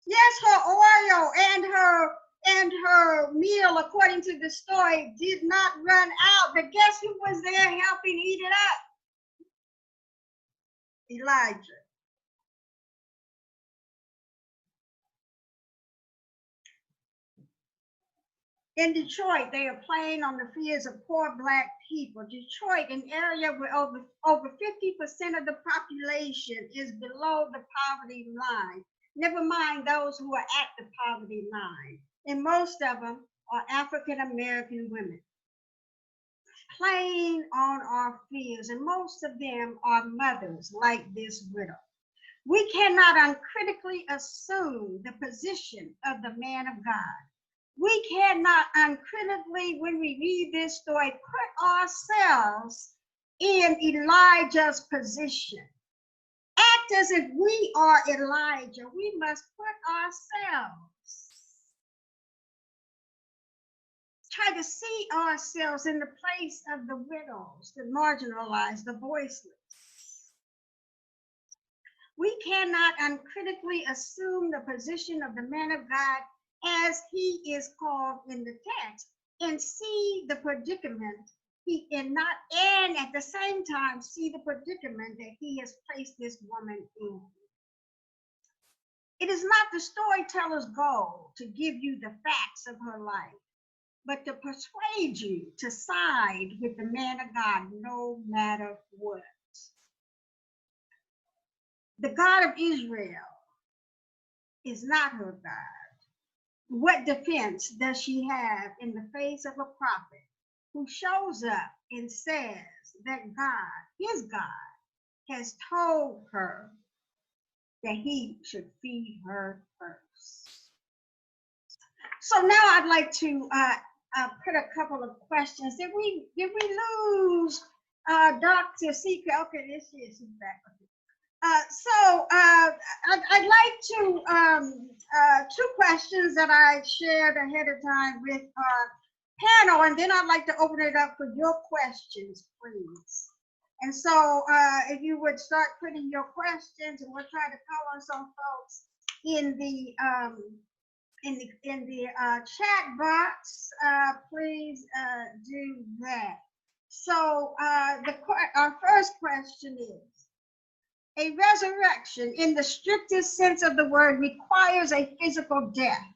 Yes, her oil and her meal, according to the story, did not run out, but guess who was there helping eat it up? Elijah. In Detroit, they are playing on the fears of poor Black people. Detroit, an area where over 50% of the population is below the poverty line. Never mind those who are at the poverty line. And most of them are African American women. Playing on our fears, and most of them are mothers like this widow. We cannot uncritically assume the position of the man of God. We cannot uncritically, when we read this story, put ourselves in Elijah's position. Act as if we are Elijah. We must put ourselves, try to see ourselves in the place of the widows, the marginalized, the voiceless. We cannot uncritically assume the position of the man of God as he is called in the text, and see the predicament and at the same time see the predicament that he has placed this woman in. It is not the storyteller's goal to give you the facts of her life, but to persuade you to side with the man of God no matter what. The God of Israel is not her God. What defense does she have in the face of a prophet who shows up and says that God, his God, has told her that he should feed her first? So now I'd like to put a couple of questions. Did we lose Dr. Secret? Okay, there she is. She's back. I'd like to, two questions that I shared ahead of time with our panel, and then I'd like to open it up for your questions, please. And so if you would start putting your questions, and we'll try to call on some folks in the chat box, please do that. So our first question is, a resurrection in the strictest sense of the word requires a physical death.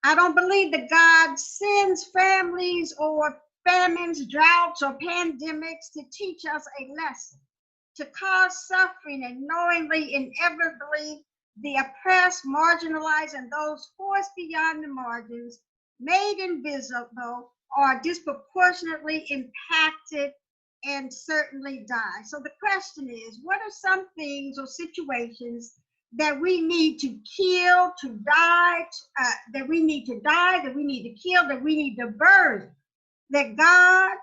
I don't believe that God sends families or famines, droughts, or pandemics to teach us a lesson, to cause suffering and knowingly, inevitably, the oppressed, marginalized, and those forced beyond the margins, made invisible, are disproportionately impacted and certainly die. So the question is, what are some things or situations that we need to kill, to die, that we need to die, that we need to kill, that we need to burn, that God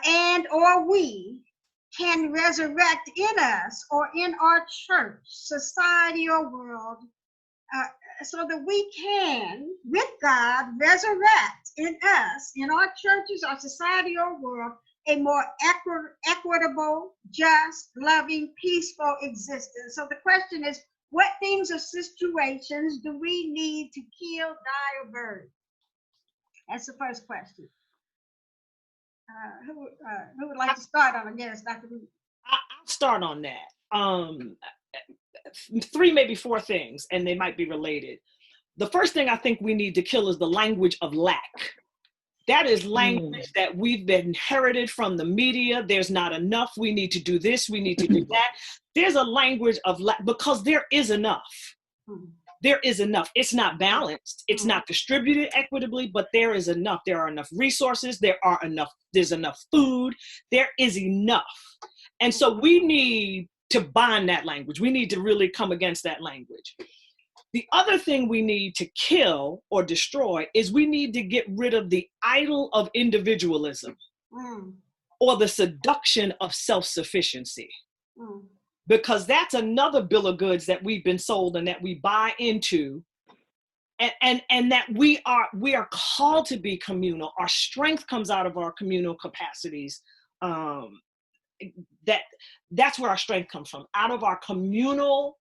and or we can resurrect in us or in our church, society, or world, so that we can, with God, resurrect in us, in our churches, our society, or world, a more equitable, just, loving, peaceful existence. So the question is, what things or situations do we need to kill, die, or burn? That's the first question. Who would like to start on it? Yes, Dr. Lee. I'll start on that. 3, maybe 4 things, and they might be related. The first thing I think we need to kill is the language of lack. That is language that we've been inherited from the media. There's not enough. We need to do this. We need to do that. There's a language of lack because there is enough. There is enough. It's not balanced. It's not distributed equitably, but there is enough. There are enough resources. There's enough food. There is enough. And so we need to bind that language. We need to really come against that language. The other thing we need to kill or destroy is we need to get rid of the idol of individualism or the seduction of self-sufficiency. Because that's another bill of goods that we've been sold and that we buy into, and that we are called to be communal. Our strength comes out of our communal capacities. That's where our strength comes from, out of our communal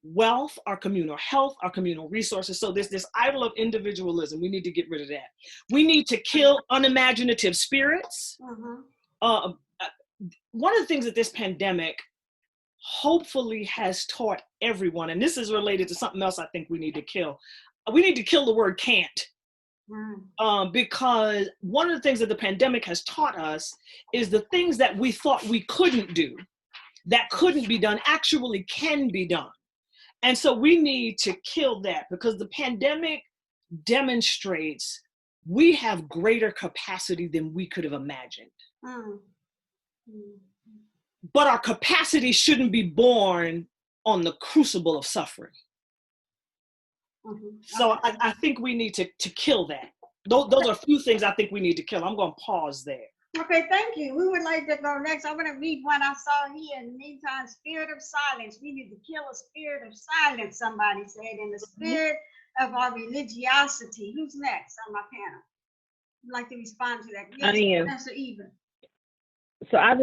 wealth, our communal health, our communal resources. So there's this idol of individualism. We need to get rid of that. We need to kill unimaginative spirits. one of the things that this pandemic hopefully has taught everyone, and this is related to something else I think we need to kill. We need to kill the word can't. Because one of the things that the pandemic has taught us is the things that we thought we couldn't do, that couldn't be done, actually can be done. And so we need to kill that, because the pandemic demonstrates we have greater capacity than we could have imagined. But our capacity shouldn't be born on the crucible of suffering. So I think we need to kill that. Those are a few things I think we need to kill. I'm going to pause there. Okay, thank you. We would like to go next. I'm going to read one I saw here. In the meantime, spirit of silence. We need to kill a spirit of silence, somebody said, in the spirit of our religiosity. Who's next on my panel? I'd like to respond to that. Yes, I am. Professor Eva. So I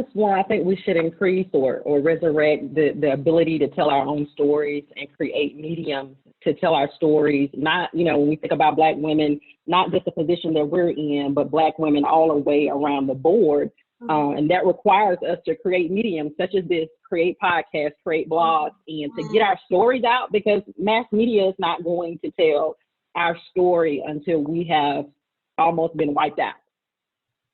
think we should increase or resurrect the ability to tell our own stories and create mediums to tell our stories. Not, when we think about Black women, not just the position that we're in, but Black women all the way around the board. And that requires us to create mediums such as this, create podcasts, create blogs, and to get our stories out, because mass media is not going to tell our story until we have almost been wiped out.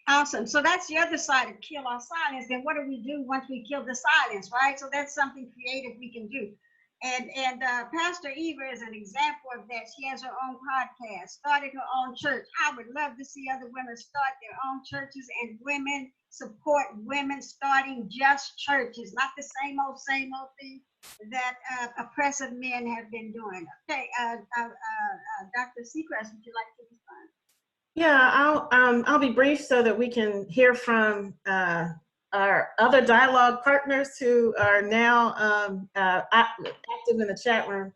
Awesome. So that's the other side of kill our silence. Then what do we do once we kill the silence, right? So that's something creative we can do. And Pastor Eva is an example of that. She has her own podcast, started her own church. I would love to see other women start their own churches, and women support women starting just churches, not the same old thing that oppressive men have been doing. Okay, Dr. Sechrest, would you like to respond? Yeah, I'll be brief so that we can hear from our other dialogue partners who are now active in the chat room.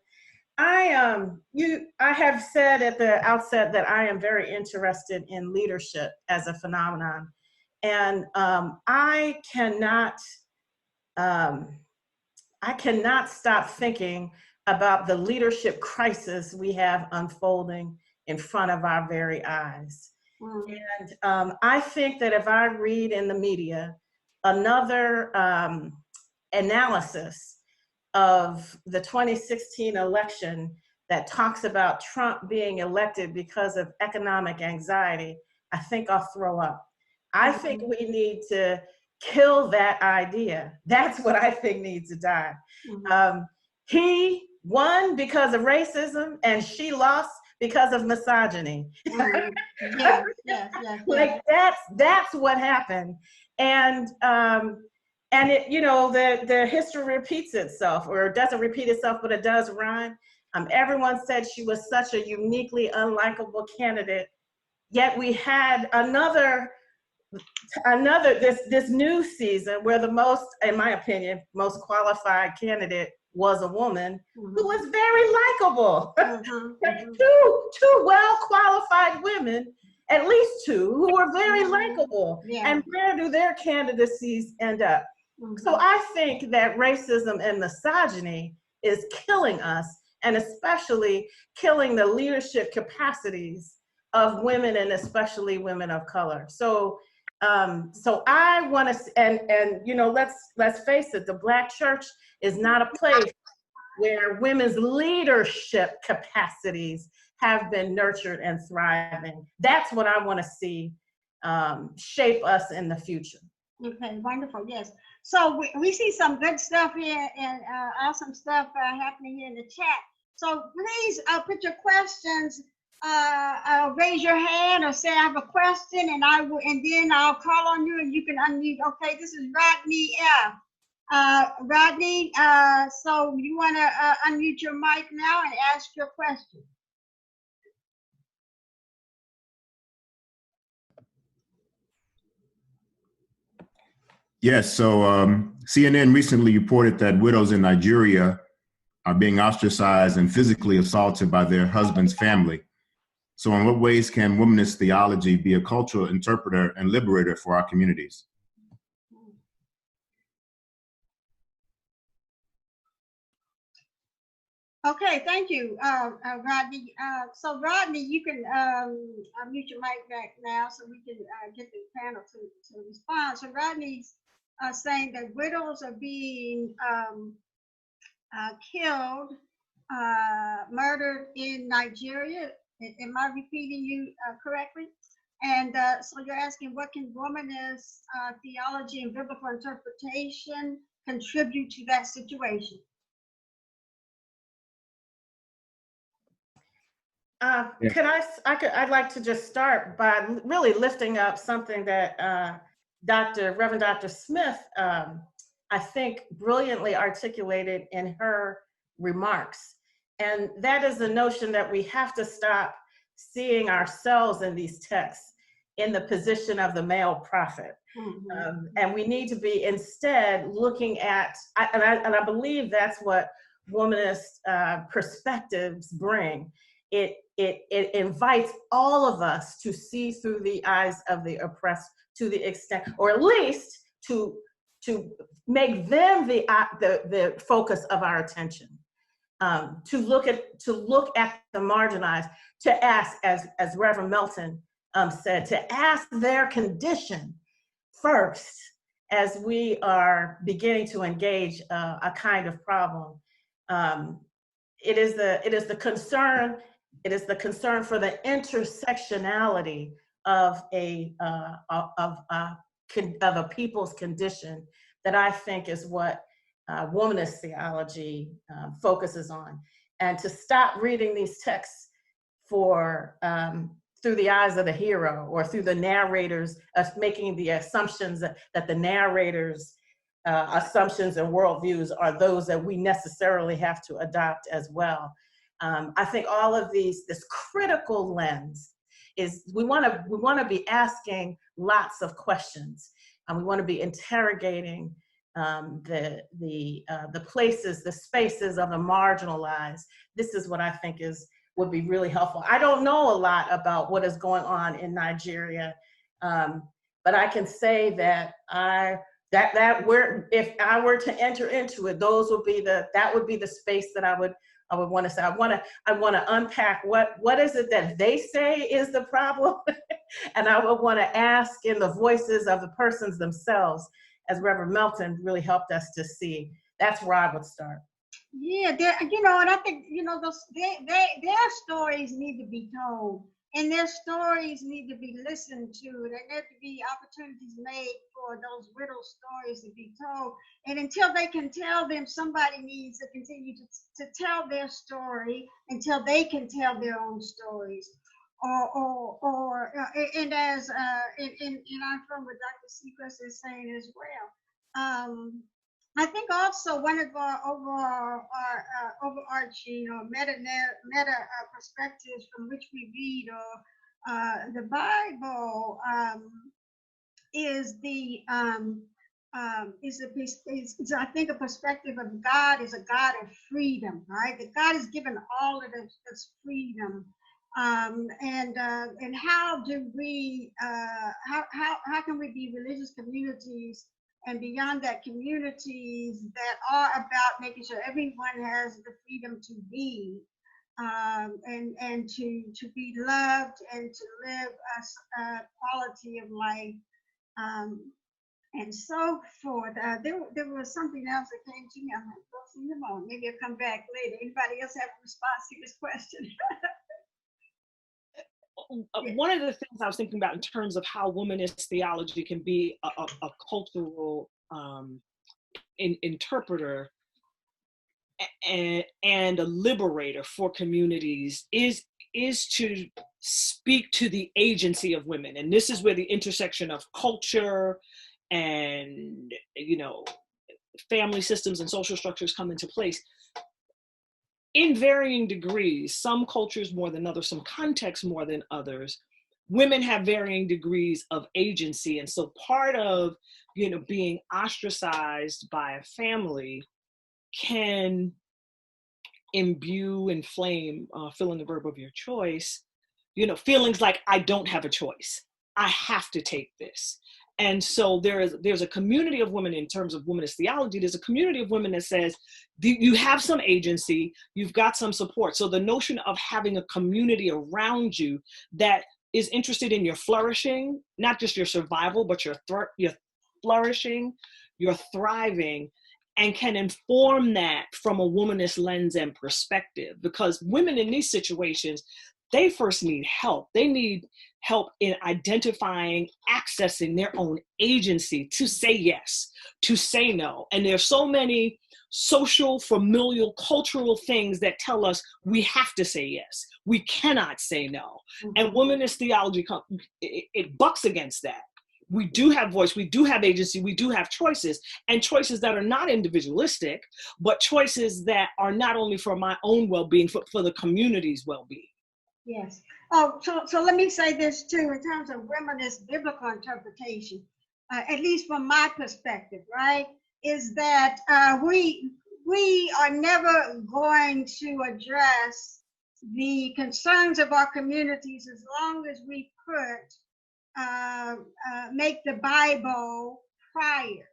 I have said at the outset that I am very interested in leadership as a phenomenon, and I cannot stop thinking about the leadership crisis we have unfolding in front of our very eyes. And I think that if I read in the media another analysis of the 2016 election that talks about Trump being elected because of economic anxiety, I think I'll throw up. I think we need to kill that idea. That's what I think needs to die. He won because of racism, and she lost because of misogyny. Yes. Like that's what happened. And it, the history repeats itself, or it doesn't repeat itself, but it does rhyme. Everyone said she was such a uniquely unlikable candidate, yet we had this new season where the most, in my opinion, most qualified candidate was a woman who was very likable. Two well-qualified women, at least two, who were very likable. And where do their candidacies end up? So I think that racism and misogyny is killing us, and especially killing the leadership capacities of women, and especially women of color. So I want to, and let's face it, the Black church is not a place where women's leadership capacities have been nurtured and thriving. That's what I want to see shape us in the future. Okay, wonderful, yes. So we see some good stuff here, and awesome stuff happening here in the chat. So please put your questions, raise your hand or say I have a question, and then I'll call on you and you can unmute. Okay, this is Rodney F. Rodney, so you want to unmute your mic now and ask your question. Yes, so CNN recently reported that widows in Nigeria are being ostracized and physically assaulted by their husband's family. So in what ways can womanist theology be a cultural interpreter and liberator for our communities? Okay, thank you, Rodney. So Rodney, you can unmute your mic back now so we can get the panel to respond. So Rodney's saying that widows are being killed, murdered in Nigeria. Am I repeating you correctly? And so you're asking, what can womanist theology and biblical interpretation contribute to that situation? I'd like to just start by really lifting up something that Rev Dr. Smith, I think, brilliantly articulated in her remarks. And that is the notion that we have to stop seeing ourselves in these texts in the position of the male prophet. Mm-hmm. And we need to be instead looking at, and I believe that's what womanist perspectives bring. It invites all of us to see through the eyes of the oppressed to the extent, or at least to make them the focus of our attention. To look at the marginalized, to ask, as Rev Melton said, to ask their condition first as we are beginning to engage a kind of problem. It is the concern for the intersectionality of a people's condition that I think is what womanist theology focuses on, and to stop reading these texts through the eyes of the hero or through the narrators, making the assumptions that the narrators' assumptions and worldviews are those that we necessarily have to adopt as well. I think all of this critical lens is we want to be asking lots of questions, and we want to be interrogating the places, the spaces of the marginalized. This is what I think would be really helpful. I don't know a lot about what is going on in Nigeria, but I can say that if I were to enter into it, that would be the space that I would want to say. I want to unpack what is it that they say is the problem, and I would want to ask in the voices of the persons themselves, as Reverend Melton really helped us to see. That's where I would start. Yeah, and I think their stories need to be told, and their stories need to be listened to. There need to be opportunities made for those widow stories to be told. And until they can tell them, somebody needs to continue to tell their story until they can tell their own stories. And as in our firm, what Dr. Sechrest is saying as well. I think also one of our overarching or meta perspectives from which we read the Bible is I think a perspective of God is a God of freedom, right? That God has given all of us freedom. And how do we how can we be religious communities, and beyond that, communities that are about making sure everyone has the freedom to be and to be loved and to live a quality of life and so forth. There was something else that came to me. I'm like, well, see them on. Maybe I'll come back later. Anybody else have a response to this question? One of the things I was thinking about in terms of how womanist theology can be a cultural interpreter and a liberator for communities is to speak to the agency of women. And this is where the intersection of culture and, family systems and social structures come into place. In varying degrees, some cultures more than others, some contexts more than others, women have varying degrees of agency. And so part of, being ostracized by a family can imbue, inflame, fill in the verb of your choice, feelings like I don't have a choice. I have to take this. And so there's a community of women in terms of womanist theology. There's a community of women that says you have some agency, you've got some support. So the notion of having a community around you that is interested in your flourishing, not just your survival, but your flourishing, you're thriving, and can inform that from a womanist lens and perspective. Because women in these situations, they first need help. They need help in identifying, accessing their own agency to say yes, to say no. And there's so many social, familial, cultural things that tell us we have to say yes. We cannot say no. Mm-hmm. And womanist theology, it bucks against that. We do have voice, we do have agency, we do have choices, and choices that are not individualistic, but choices that are not only for my own well-being, for the community's well-being. Yes. Oh, so let me say this too, in terms of womanist biblical interpretation, at least from my perspective, right, is that we are never going to address the concerns of our communities as long as we make the Bible prior,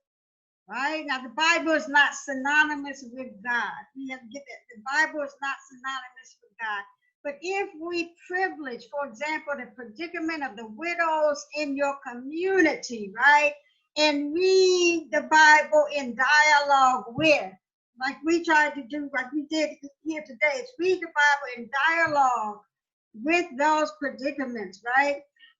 right? Now, the Bible is not synonymous with God. We have to get that. The Bible is not synonymous with God. But if we privilege, for example, the predicament of the widows in your community, right? And read the Bible in dialogue with, like we tried to do, like we did here today, is read the Bible in dialogue with those predicaments, right?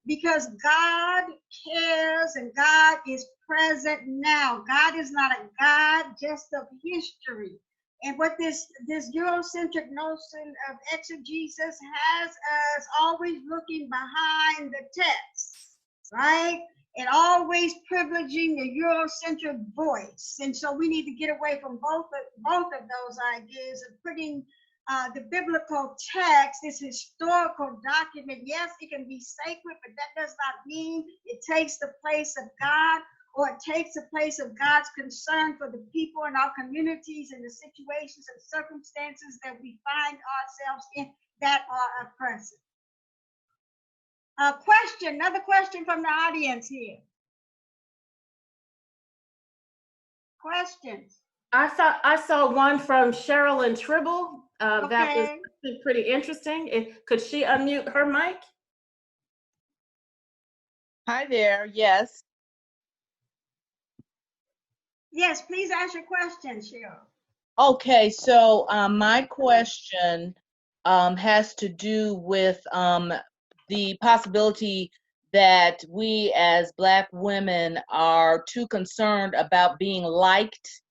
Because God cares and God is present now. God is not a God just of history. And what this Eurocentric notion of exegesis has us always looking behind the text, right? And always privileging the Eurocentric voice. And so we need to get away from both of those ideas of putting the biblical text, this historical document. Yes, it can be sacred, but that does not mean it takes the place of God, or it takes the place of God's concern for the people in our communities and the situations and circumstances that we find ourselves in that are oppressive. Another question from the audience here. Questions? I saw one from Sherilyn Tribble. Okay. That was pretty interesting. Could she unmute her mic? Hi there, yes. Yes, please ask your question, Cheryl. Okay, so my question has to do with the possibility that we as Black women are too concerned about being liked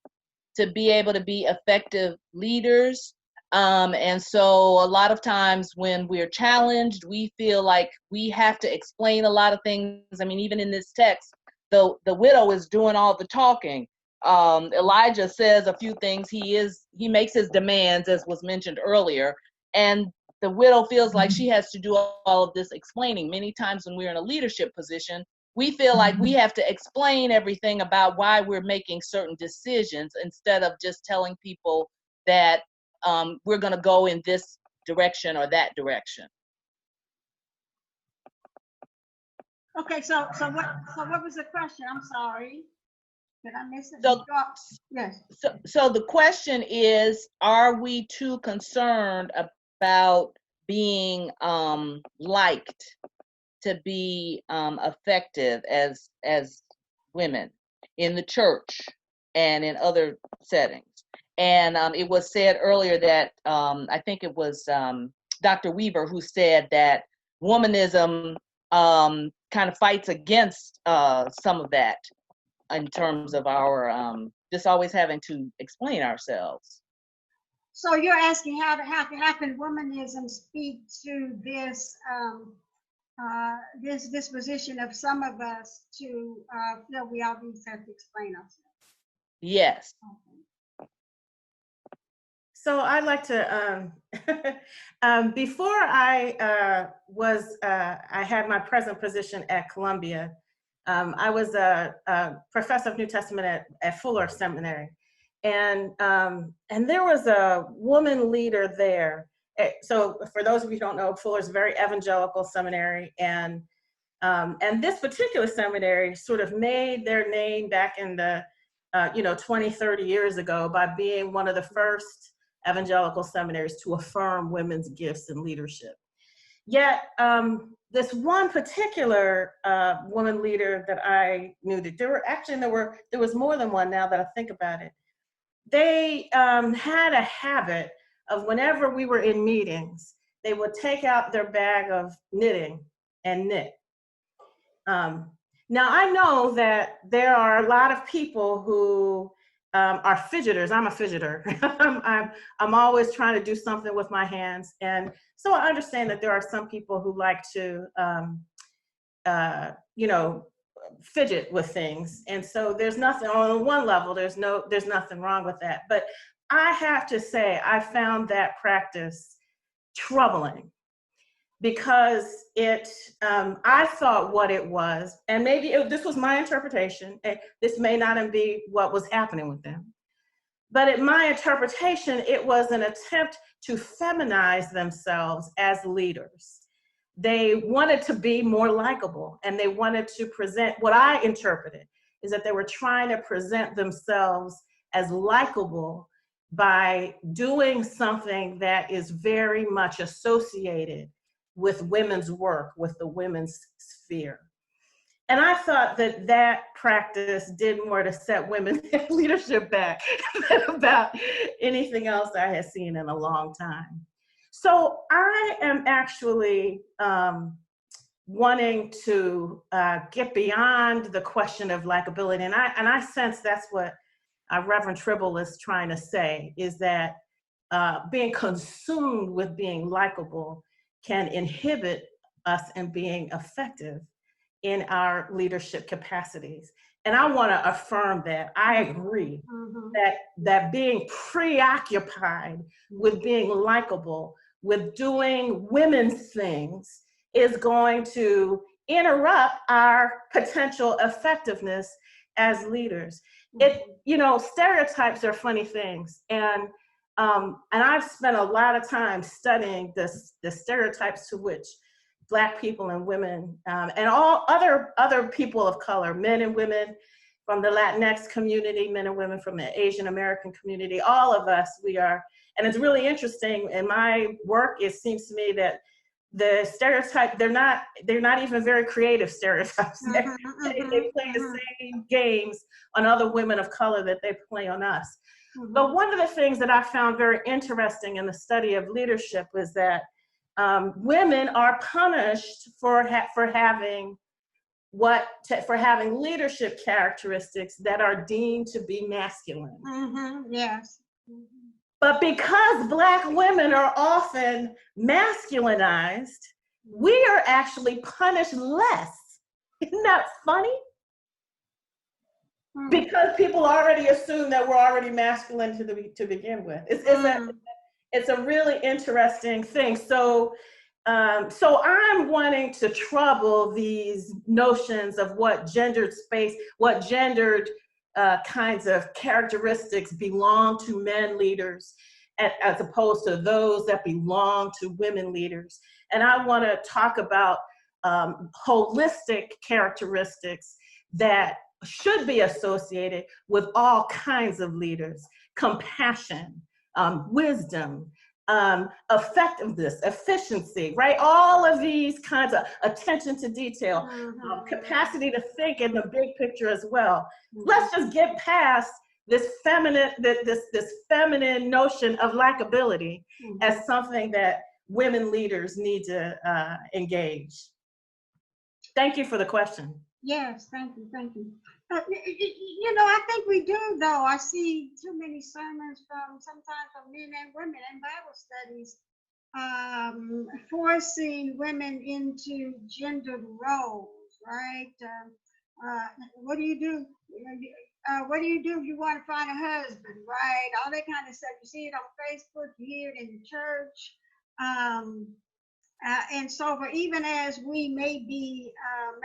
to be able to be effective leaders. And so a lot of times when we're challenged, we feel like we have to explain a lot of things. I mean, even in this text, the widow is doing all the talking. Elijah says a few things. He makes his demands, as was mentioned earlier, and the widow feels like she has to do all of this explaining. Many times when we're in a leadership position, we feel like we have to explain everything about why we're making certain decisions instead of just telling people that we're going to go in this direction or that direction. Okay, so what was the question? I'm sorry. Did I miss it? Yes. So the question is, are we too concerned about being liked to be effective as women in the church and in other settings? And it was said earlier that I think it was Dr. Weaver who said that womanism kind of fights against some of that in terms of our just always having to explain ourselves. So you're asking how can womanism speak to this this disposition of some of us to feel we always have to explain ourselves? Yes. Okay. So I'd like to, before I had my present position at Columbia, I was a professor of New Testament at Fuller Seminary. And there was a woman leader there. So for those of you who don't know, Fuller's a very evangelical seminary. And this particular seminary sort of made their name back in the 20, 30 years ago by being one of the first evangelical seminaries to affirm women's gifts in leadership. Yet, this one particular woman leader that I knew, that there was more than one now that I think about it. They had a habit of, whenever we were in meetings, they would take out their bag of knitting and knit. Now I know that there are a lot of people who are fidgeters. I'm a fidgeter. I'm always trying to do something with my hands, and so I understand that there are some people who like to, fidget with things. And so there's nothing, on one level, there's nothing wrong with that. But I have to say, I found that practice troubling, because I thought what it was, and maybe this was my interpretation, this may not be what was happening with them, but in my interpretation, it was an attempt to feminize themselves as leaders. They wanted to be more likable, and they wanted to present, what I interpreted is that they were trying to present themselves as likable by doing something that is very much associated with women's work, with the women's sphere. And I thought that that practice did more to set women in leadership back than about anything else I had seen in a long time. So I am actually wanting to get beyond the question of likability, and I sense that's what Reverend Tribble is trying to say, is that being consumed with being likable can inhibit us in being effective in our leadership capacities. And I want to affirm that. I agree that being preoccupied with being likable, with doing women's things, is going to interrupt our potential effectiveness as leaders. Stereotypes are funny things, and I've spent a lot of time studying the stereotypes to which Black people and women and all other people of color, men and women from the Latinx community, men and women from the Asian American community, all of us, we are, and it's really interesting in my work, it seems to me that the stereotype, they're not even very creative stereotypes. They play the same games on other women of color that they play on us. But one of the things that I found very interesting in the study of leadership was that women are punished for having leadership characteristics that are deemed to be masculine. Yes. But because Black women are often masculinized, we are actually punished less. Isn't that funny? Because people already assume that we're already masculine to begin with. It's a really interesting thing. So I'm wanting to trouble these notions of what gendered space, what gendered kinds of characteristics belong to men leaders as opposed to those that belong to women leaders. And I want to talk about holistic characteristics that should be associated with all kinds of leaders: compassion, wisdom, effectiveness, efficiency, right? All of these kinds of attention to detail, capacity to think in the big picture as well. Let's just get past this feminine notion of likability as something that women leaders need to engage. Thank you for the question. Yes, thank you. I think we do, though. I see too many sermons sometimes from men and women in Bible studies forcing women into gendered roles, right? What do you do? What do you do if you want to find a husband, right? All that kind of stuff. You see it on Facebook, you hear it in the church. And so even as we may be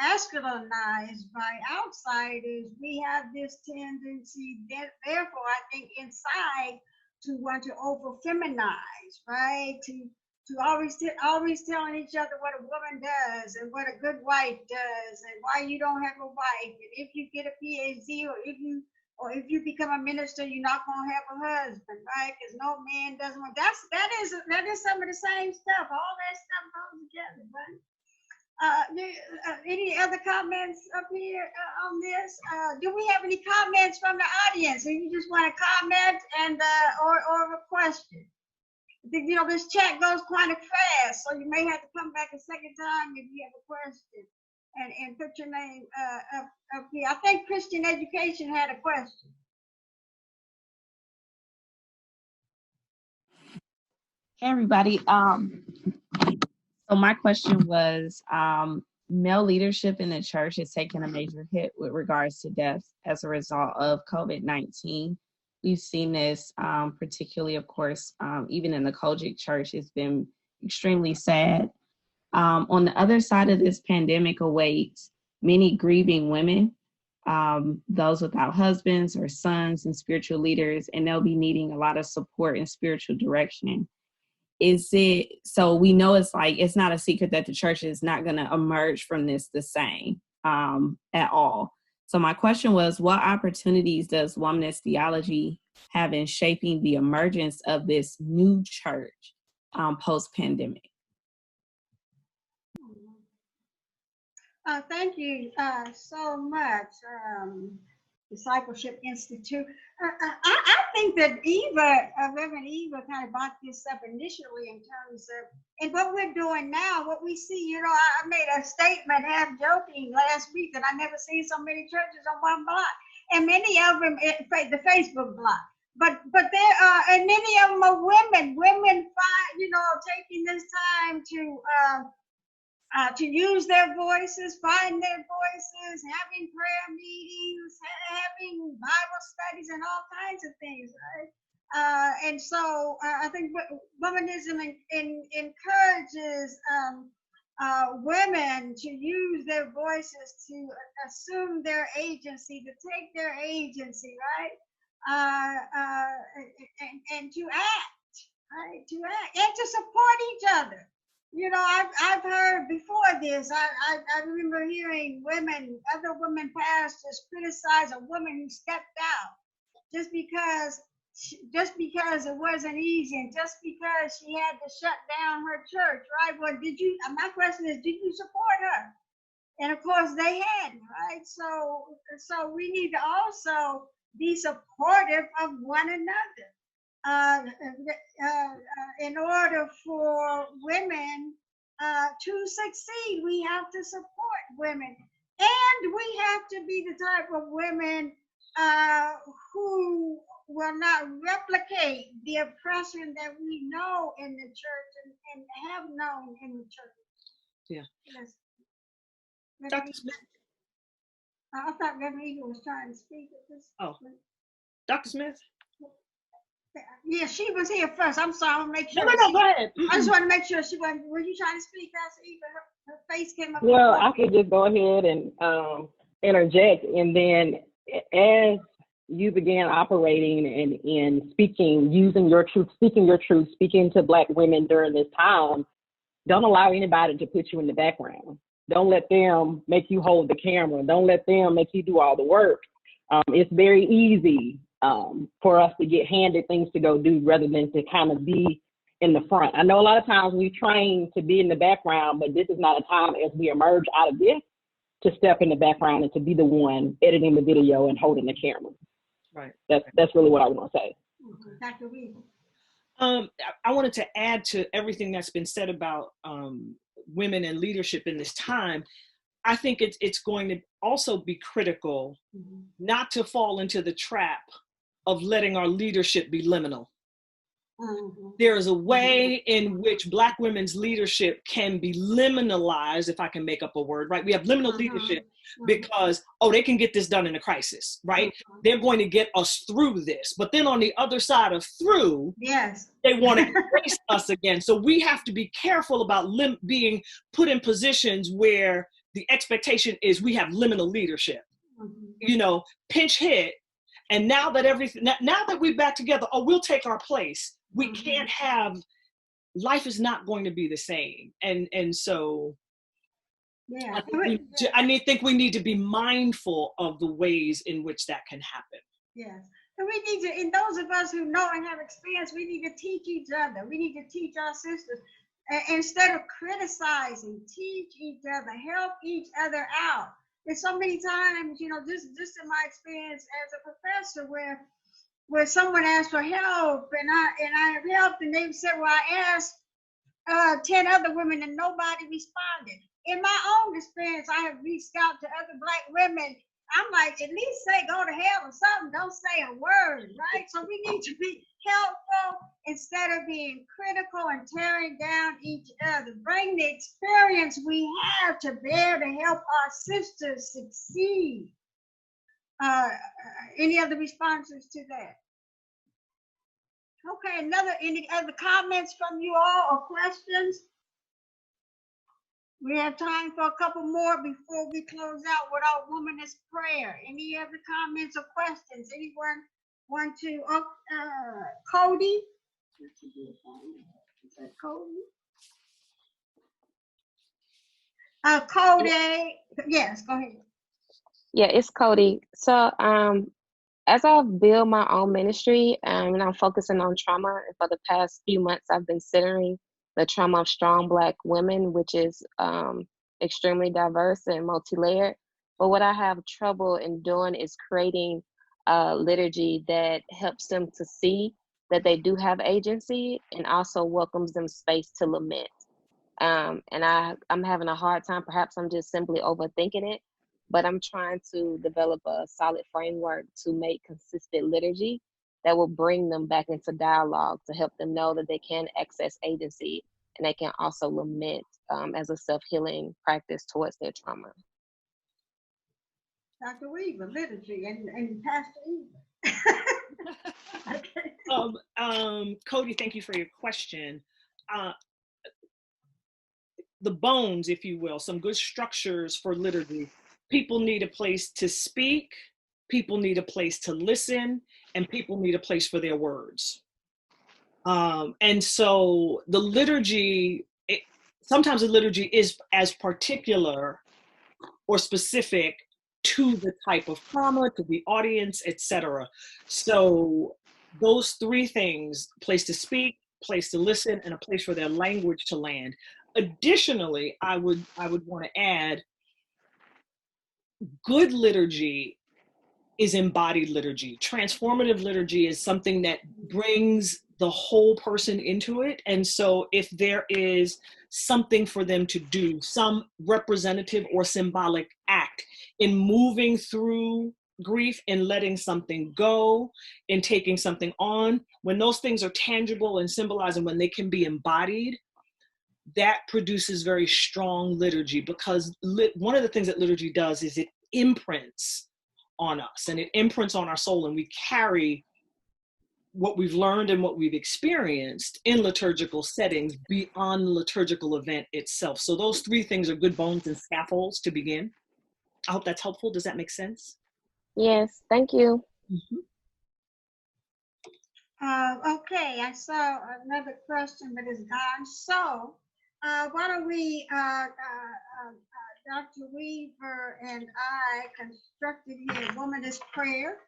masculinized by outsiders, we have this tendency, therefore, I think, inside to want to over-feminize, right? To always telling each other what a woman does and what a good wife does and why you don't have a wife, and if you get a PhD or if you become a minister, you're not gonna have a husband, right? Because no man doesn't want. That is some of the same stuff. All that stuff together, right? Any other comments up here on this? Do we have any comments from the audience? If you just want to comment and or a question. I think, you know, this chat goes kind of fast, so you may have to come back a second time if you have a question and put your name up here. I think Christian Education had a question. Hey everybody. So my question was, male leadership in the church has taken a major hit with regards to deaths as a result of COVID-19. We've seen this particularly, of course, even in the Kojic church. It's been extremely sad. On the other side of this pandemic awaits many grieving women, those without husbands or sons and spiritual leaders, and they'll be needing a lot of support and spiritual direction. So we know it's not a secret that the church is not going to emerge from this the same at all. So my question was, what opportunities does womanist theology have in shaping the emergence of this new church post-pandemic? Thank you so much, Discipleship Institute. I think that Reverend Eva kind of brought this up initially in terms of, and what we're doing now, what we see, you know, I made a statement half joking last week that I never seen so many churches on one block, and many of them, the Facebook block. But there are, and many of them are women find, you know, taking this time to use their voices, find their voices, having prayer meetings, having Bible studies, and all kinds of things, right? And so I think womanism encourages women to use their voices, to assume their agency, to take their agency, right? And to act, right? To act and to support each other. You know, I've heard before this, I remember hearing other women pastors criticize a woman who stepped out just because it wasn't easy, and just because she had to shut down her church, right? Well, my question is, did you support her? And of course they hadn't, right? So we need to also be supportive of one another. In order for women to succeed, we have to support women, and we have to be the type of women who will not replicate the oppression that we know in the church and have known in the church. Yeah. Yes. Dr. Smith. I thought Reverend Eagle was trying to speak at this. Oh, Dr. Smith. Yeah, she was here first. I'm sorry. I want to make sure. No, go ahead. I just want to make sure she wasn't. Were you trying to speak, Pastor Eva? Her face came up. Well, I could just go ahead and interject, and then as you began operating and speaking, using your truth, speaking your truth, speaking to Black women during this time, don't allow anybody to put you in the background. Don't let them make you hold the camera. Don't let them make you do all the work. It's very easy for us to get handed things to go do rather than to kind of be in the front. I know a lot of times we train to be in the background, but this is not a time as we emerge out of this to step in the background and to be the one editing the video and holding the camera. Right. That's really what I want to say. Dr. Weaver. I wanted to add to everything that's been said about women and leadership in this time. I think it's going to also be critical not to fall into the trap of letting our leadership be liminal. There is a way in which Black women's leadership can be liminalized, if I can make up a word, right? We have liminal leadership because, they can get this done in a crisis, right? They're going to get us through this. But then on the other side of through, they want to erase us again. So we have to be careful about being put in positions where the expectation is we have liminal leadership, you know, pinch hit. And now that we're back together, we'll take our place. We can't have, life is not going to be the same. And so I think we need to be mindful of the ways in which that can happen. Yes. And we need to, and those of us who know and have experience, we need to teach each other. We need to teach our sisters. Instead of criticizing, teach each other, help each other out. There's so many times, just in my experience as a professor, where someone asked for help, and I have helped, and they said, well, I asked 10 other women and nobody responded. In my own experience, I have reached out to other Black women. I'm like, at least say go to hell or something. Don't say a word, right? So we need to be helpful instead of being critical and tearing down each other. Bring the experience we have to bear to help our sisters succeed. Any other responses to that? Okay, any other comments from you all or questions? We have time for a couple more before we close out with our womanist prayer. Any other comments or questions? Anyone want to, Cody? Is that Cody? Cody, yes, go ahead. Yeah, it's Cody. So as I build my own ministry and I'm focusing on trauma, and for the past few months I've been centering the trauma of strong Black women, which is extremely diverse and multi-layered. But what I have trouble in doing is creating a liturgy that helps them to see that they do have agency and also welcomes them space to lament. And I'm having a hard time, perhaps I'm just simply overthinking it, but I'm trying to develop a solid framework to make consistent liturgy that will bring them back into dialogue to help them know that they can access agency and they can also lament as a self-healing practice towards their trauma. Dr. Weaver, liturgy, and Pastor Eva. Okay. Cody, thank you for your question. The bones, if you will, some good structures for liturgy. People need a place to speak, people need a place to listen, and people need a place for their words. And so the liturgy, sometimes the liturgy is as particular or specific to the type of trauma, to the audience, etc. So those three things, place to speak, place to listen, and a place for their language to land. Additionally, I would want to add, good liturgy is embodied liturgy. Transformative liturgy is something that brings the whole person into it. And so if there is something for them to do, some representative or symbolic act in moving through grief and letting something go and taking something on, when those things are tangible and symbolized and when they can be embodied, that produces very strong liturgy, because one of the things that liturgy does is it imprints on us and it imprints on our soul, and we carry what we've learned and what we've experienced in liturgical settings beyond the liturgical event itself. So those three things are good bones and scaffolds to begin. I hope that's helpful. Does that make sense? Yes, thank you. Mm-hmm. Okay, I saw another question, but it's gone. So why don't we, Dr. Weaver and I constructed here a womanist prayer,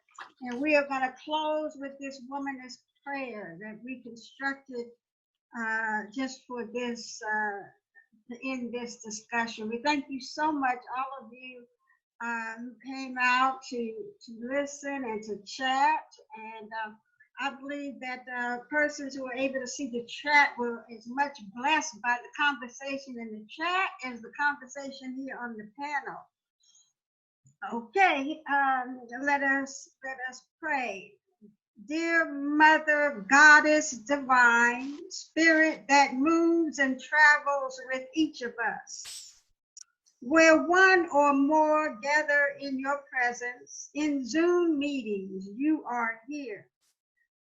and we are going to close with this womanist prayer that we constructed just for this, to end this discussion. We thank you so much, all of you who came out to listen and to chat, and I believe that persons who were able to see the chat were as much blessed by the conversation in the chat as the conversation here on the panel. Okay, let us pray. Dear Mother, Goddess Divine, Spirit that moves and travels with each of us, where one or more gather in your presence, in Zoom meetings, you are here.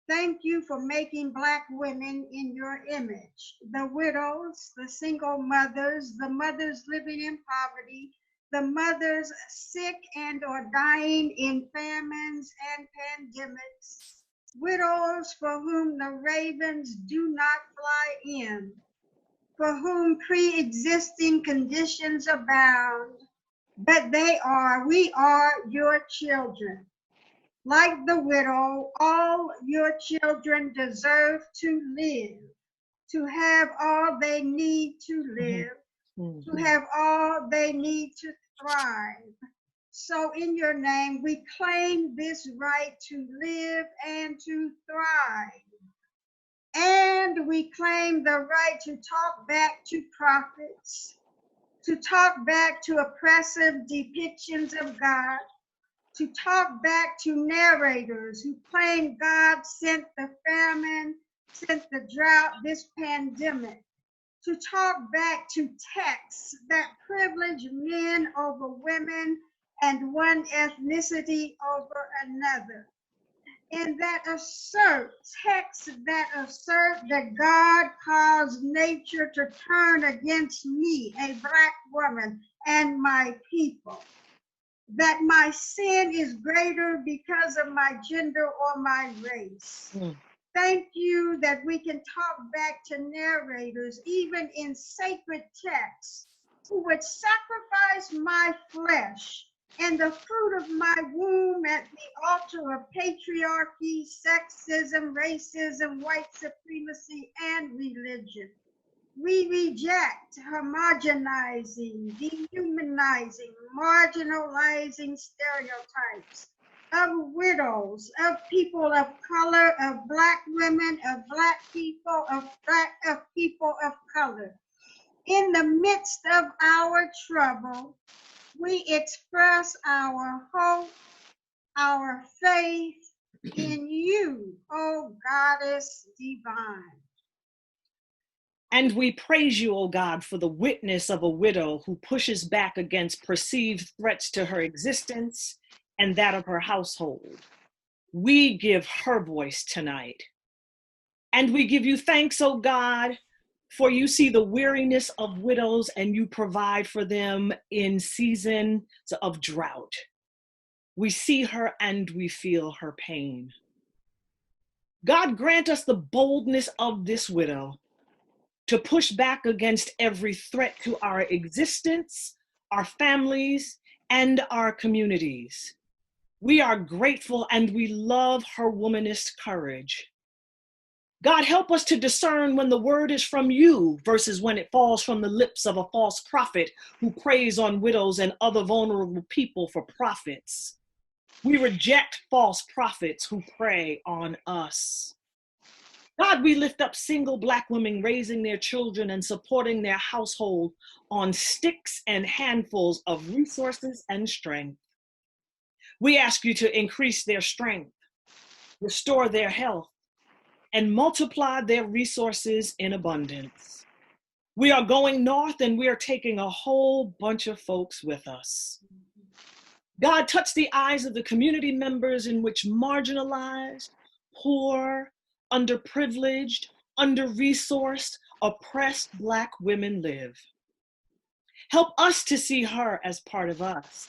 Thank you for making Black women in your image, the widows, the single mothers, the mothers living in poverty, the mothers sick and or dying in famines and pandemics, widows for whom the ravens do not fly in, for whom pre-existing conditions abound, but we are your children. Like the widow, all your children deserve to live, to have all they need to live, to have all they need to thrive. So in your name, we claim this right to live and to thrive. And we claim the right to talk back to prophets, to talk back to oppressive depictions of God, to talk back to narrators who claim God sent the famine, sent the drought, this pandemic, to talk back to texts that privilege men over women and one ethnicity over another, and that assert, texts that assert that God caused nature to turn against me, a Black woman, and my people, that my sin is greater because of my gender or my race. Thank you that we can talk back to narrators, even in sacred texts, who would sacrifice my flesh and the fruit of my womb at the altar of patriarchy, sexism, racism, white supremacy, and religion. We reject homogenizing, dehumanizing, marginalizing stereotypes of widows, of people of color, of Black women, of Black people, of people of color. In the midst of our trouble, we express our hope, our faith in you, O Goddess divine. And we praise you, O God, for the witness of a widow who pushes back against perceived threats to her existence and that of her household. We give her voice tonight. And we give you thanks, O God, for you see the weariness of widows and you provide for them in seasons of drought. We see her and we feel her pain. God, grant us the boldness of this widow to push back against every threat to our existence, our families, and our communities. We are grateful and we love her womanist courage. God, help us to discern when the word is from you versus when it falls from the lips of a false prophet who preys on widows and other vulnerable people for profits. We reject false prophets who prey on us. God, we lift up single Black women raising their children and supporting their household on sticks and handfuls of resources and strength. We ask you to increase their strength, restore their health, and multiply their resources in abundance. We are going north and we are taking a whole bunch of folks with us. God, touch the eyes of the community members in which marginalized, poor, underprivileged, under-resourced, oppressed Black women live. Help us to see her as part of us,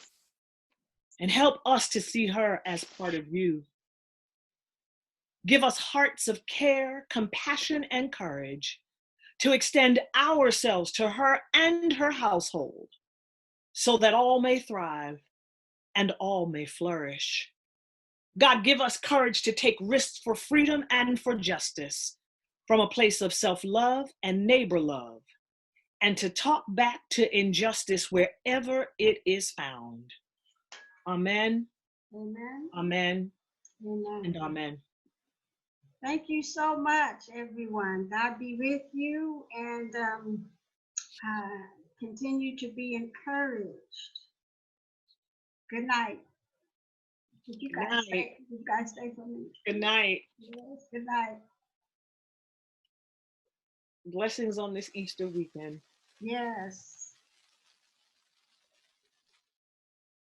and help us to see her as part of you. Give us hearts of care, compassion, and courage to extend ourselves to her and her household so that all may thrive and all may flourish. God, give us courage to take risks for freedom and for justice from a place of self-love and neighbor love, and to talk back to injustice wherever it is found. Amen. Amen. Amen. Amen. And amen. Thank you so much, everyone. God be with you, and continue to be encouraged. Good night. Did you guys stay? You guys stay for me? Good night. Yes, good night. Blessings on this Easter weekend. Yes.